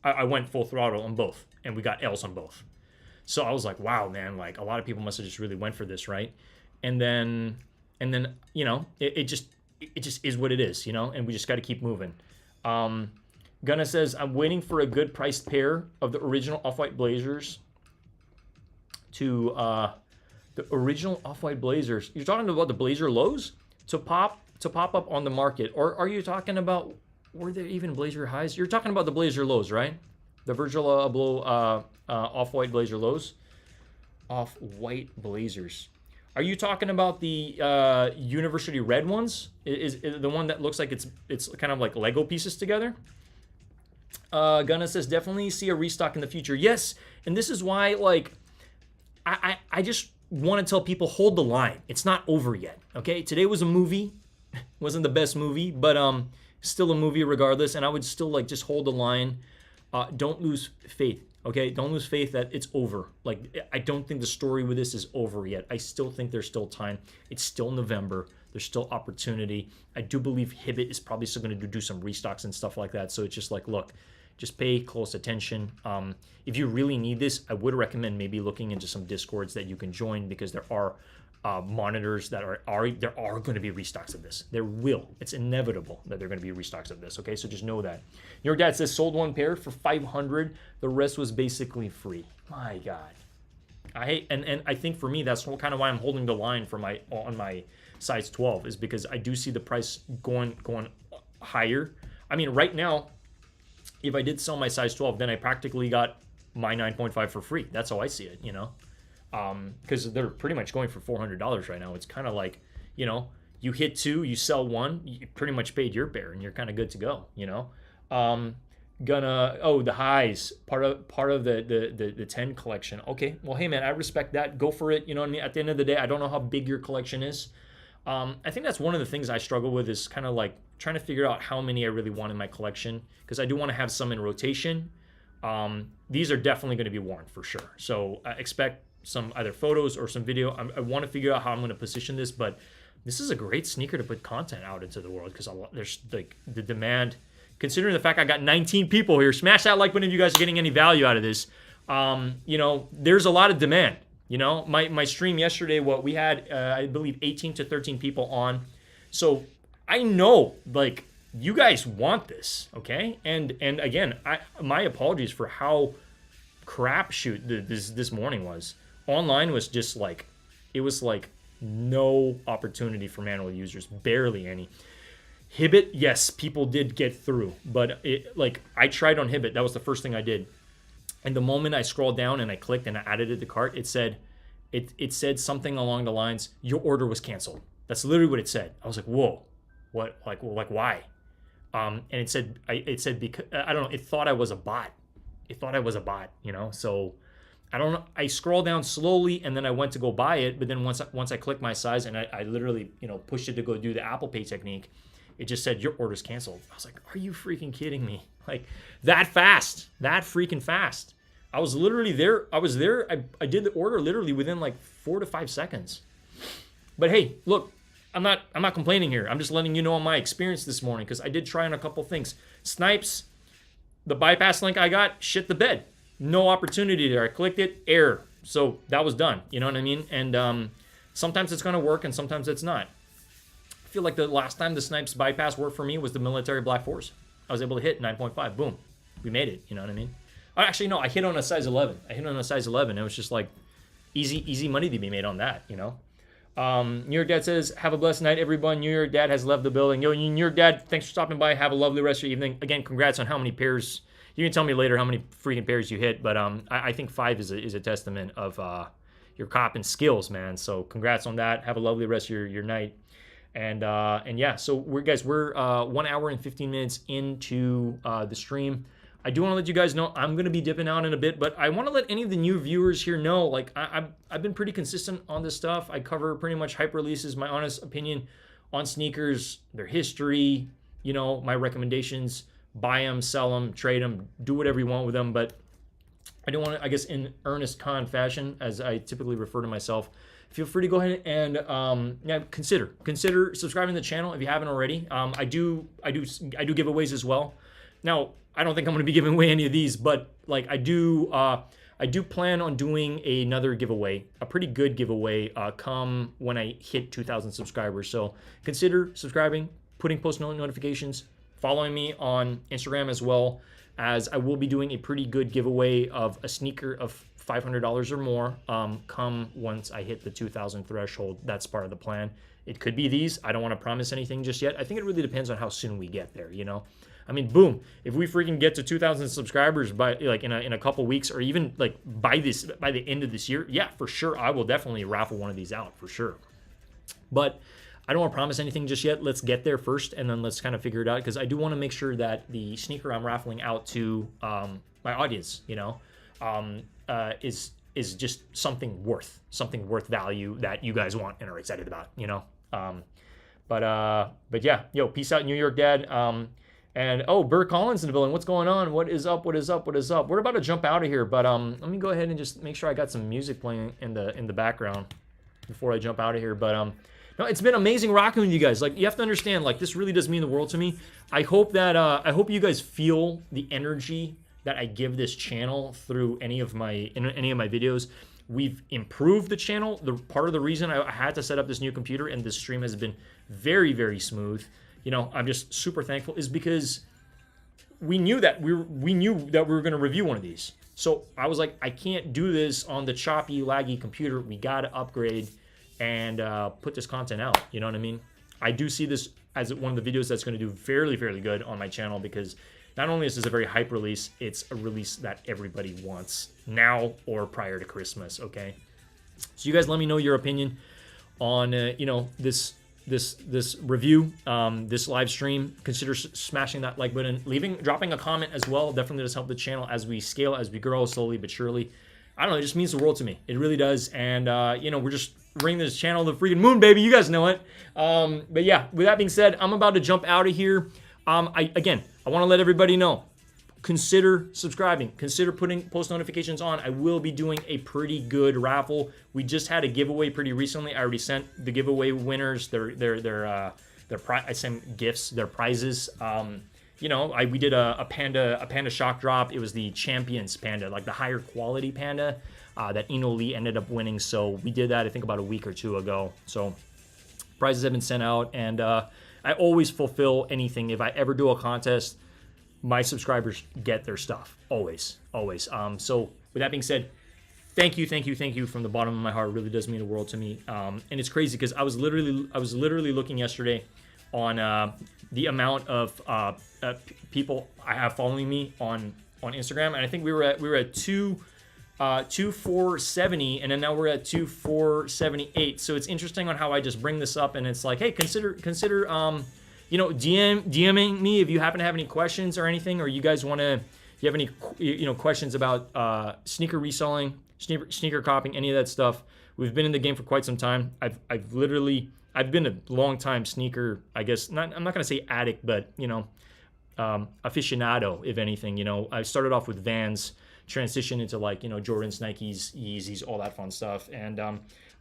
Speaker 1: I went full throttle on both, and we got L's on both. So I was like, wow, man, like a lot of people must have just really went for this, right? And then it just is what it is, and we just got to keep moving. Gunna says, I'm waiting for a good priced pair of the original Off-White Blazers the original Off-White Blazers. You're talking about the Blazer lows to pop up on the market, or are you talking about, were there even Blazer highs? You're talking about the Blazer lows, right? The Virgil Abloh Off-White Blazer lows. Off-White Blazers. Are you talking about the University Red ones? Is the one that looks like it's kind of like Lego pieces together? Gunna says, definitely see a restock in the future. Yes, and this is why, like, I just want to tell people, hold the line. It's not over yet, okay? Today was a movie. Wasn't the best movie, but still a movie regardless, and I would still like just hold the line. Don't lose faith, okay? Don't lose faith that it's over. Like, I don't think the story with this is over yet. I still think there's still time. It's still November. There's still opportunity. I do believe Hibbett is probably still going to do some restocks and stuff like that. So it's just like, look, just pay close attention. If you really need this, I would recommend maybe looking into some Discords that you can join, because there are monitors that there are going to be restocks of this. There will. It's inevitable that there are going to be restocks of this. Okay, so just know that. Your dad says sold one pair for $500. The rest was basically free. My God, I hate, and I think for me that's kind of why I'm holding the line for on my size 12, is because I do see the price going higher. I mean, right now, if I did sell my size 12, then I practically got my 9.5 for free. That's how I see it, because they're pretty much going for $400 right now. It's kind of like, you know, you hit 2, you sell 1, you pretty much paid your bear, and you're kind of good to go, you know. The highs, part of the 10 collection. Okay, well, hey man, I respect that. Go for it. You know what I mean? At the end of the day, I don't know how big your collection is. I think that's one of the things I struggle with, is kind of like trying to figure out how many I really want in my collection, because I do want to have some in rotation. These are definitely going to be worn for sure. So I expect some either photos or some video. I want to figure out how I'm going to position this, but this is a great sneaker to put content out into the world, because there's like the demand. Considering the fact I got 19 people here, smash that like button if you guys are getting any value out of this. You know, there's a lot of demand. You know, my stream yesterday, we had, I believe 18 to 13 people on. So I know, like, you guys want this, okay? And again, my apologies for how crapshoot this morning was. Online was just like, it was like no opportunity for manual users, barely any. Hibbit, yes, people did get through, but I tried on Hibbit. That was the first thing I did. And the moment I scrolled down and I clicked and I added it to cart, it said something along the lines, your order was canceled. That's literally what it said. I was like, whoa, what? Like why? And it said because I don't know. It thought I was a bot. You know. So I don't know. I scrolled down slowly and then I went to go buy it. But then once I clicked my size and I literally, you know, pushed it to go do the Apple Pay technique, it just said your order's canceled. I was like, are you freaking kidding me? Like that fast, that freaking fast. I was literally there. I was there. I did the order literally within like 4 to 5 seconds. But hey, look, I'm not complaining here. I'm just letting you know my experience this morning, because I did try on a couple things. Snipes, the bypass link I got, shit the bed. No opportunity there. I clicked it, error. So that was done. You know what I mean? And sometimes it's going to work and sometimes it's not. I feel like the last time the Snipes bypass worked for me was the military Black Force. I was able to hit 9.5. Boom. We made it. You know what I mean? Actually, no, I hit on a size 11. It was just like easy money to be made on that, you know? New York Dad says, have a blessed night, everyone. New York Dad has left the building. Yo, New York Dad, thanks for stopping by. Have a lovely rest of your evening. Again, congrats on how many pairs. You can tell me later how many freaking pairs you hit, but I think 5 is a testament of your copping skills, man. So congrats on that. Have a lovely rest of your night. And yeah, so we're 1 hour and 15 minutes into the stream. I do want to let you guys know I'm going to be dipping out in a bit, but I want to let any of the new viewers here know, like, I've been pretty consistent on this stuff. I cover pretty much hype releases, my honest opinion on sneakers, their history, you know, my recommendations, buy them, sell them, trade them, do whatever you want with them. But I don't want to, I guess, in Ernest Kahn fashion, as I typically refer to myself, feel free to go ahead and consider subscribing to the channel if you haven't already. I do giveaways as well. Now, I don't think I'm going to be giving away any of these, but like I do plan on doing another giveaway, a pretty good giveaway, come when I hit 2,000 subscribers. So consider subscribing, putting post notifications, following me on Instagram, as well as I will be doing a pretty good giveaway of a sneaker of $500 or more come once I hit the 2,000 threshold. That's part of the plan. It could be these. I don't want to promise anything just yet. I think it really depends on how soon we get there, you know? I mean, boom, if we freaking get to 2,000 subscribers by like in a couple weeks, or even like by the end of this year, yeah, for sure, I will definitely raffle one of these out for sure. But I don't want to promise anything just yet. Let's get there first, and then let's kind of figure it out, because I do want to make sure that the sneaker I'm raffling out to my audience, you know, is just something worth value that you guys want and are excited about, you know. But yeah, yo, peace out, New York Dad. And Bert Collins in the building. What's going on? What is up? We're about to jump out of here, but let me go ahead and just make sure I got some music playing in the background before I jump out of here. But no, it's been amazing rocking with you guys. Like, you have to understand, like, this really does mean the world to me. I hope you guys feel the energy that I give this channel through any of my videos. We've improved the channel. Part of the reason I had to set up this new computer and this stream has been very, very smooth. You know, I'm just super thankful, is because we knew that we were going to review one of these. So I was like, I can't do this on the choppy, laggy computer. We got to upgrade and put this content out. You know what I mean? I do see this as one of the videos that's going to do fairly, fairly good on my channel, because not only is this a very hype release, it's a release that everybody wants now or prior to Christmas, okay? So you guys let me know your opinion on, this review, this live stream. Consider smashing that like button, dropping a comment as well. Definitely does help the channel as we scale, as we grow slowly but surely. I don't know, it just means the world to me. It really does. And, we're just bringing this channel to the freaking moon, baby. You guys know it. But yeah, with that being said, I'm about to jump out of here. I want to let everybody know, consider subscribing, consider putting post notifications on. I will be doing a pretty good raffle. We just had a giveaway pretty recently. I already sent the giveaway winners I sent gifts, their prizes. We did a panda shock drop. It was the champions panda, like the higher quality panda that Eno Lee ended up winning. So we did that, I think, about a week or two ago. So prizes have been sent out, and I always fulfill anything. If I ever do a contest, my subscribers get their stuff. Always. So with that being said, thank you from the bottom of my heart. It really does mean the world to me. And it's crazy because I was literally looking yesterday on the amount of people I have following me on Instagram, and I think we were at 2470, and then now we're at 2478. So it's interesting on how I just bring this up, and it's like, hey, consider DMing me if you happen to have any questions or anything, or you guys want to, if you have any questions about sneaker reselling, sneaker copying, any of that stuff. We've been in the game for quite some time. I've been a long time sneaker, I guess. I'm not gonna say addict, but aficionado, if anything. I started off with Vans, transitioned into Jordans, Nikes, Yeezys, all that fun stuff. And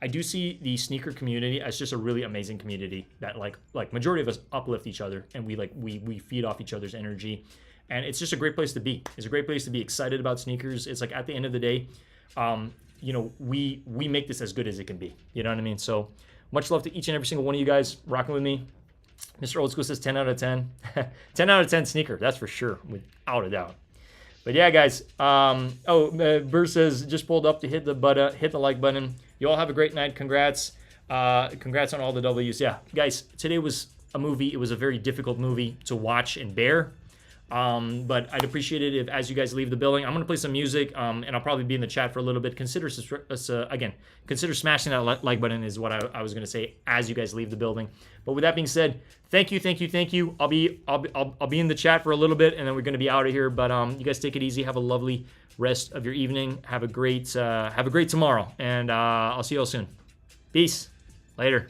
Speaker 1: I do see the sneaker community as just a really amazing community that like majority of us uplift each other, and we feed off each other's energy. And it's just a great place to be. It's a great place to be excited about sneakers. It's like, at the end of the day, we make this as good as it can be. You know what I mean? So much love to each and every single one of you guys rocking with me. Mr. Old School says 10 out of 10. 10 out of 10 sneaker, that's for sure, without a doubt. But yeah, guys. Burr says just pulled up to hit the like button. You all have a great night. Congrats on all the W's. Yeah, guys. Today was a movie. It was a very difficult movie to watch and bear. But I'd appreciate it if, as you guys leave the building, I'm gonna play some music, and I'll probably be in the chat for a little bit. Consider smashing that like button is what I was gonna say as you guys leave the building. But with that being said, thank you. I'll be in the chat for a little bit, and then we're gonna be out of here. But you guys take it easy. Have a lovely rest of your evening. Have a great tomorrow, and I'll see you all soon. Peace. Later.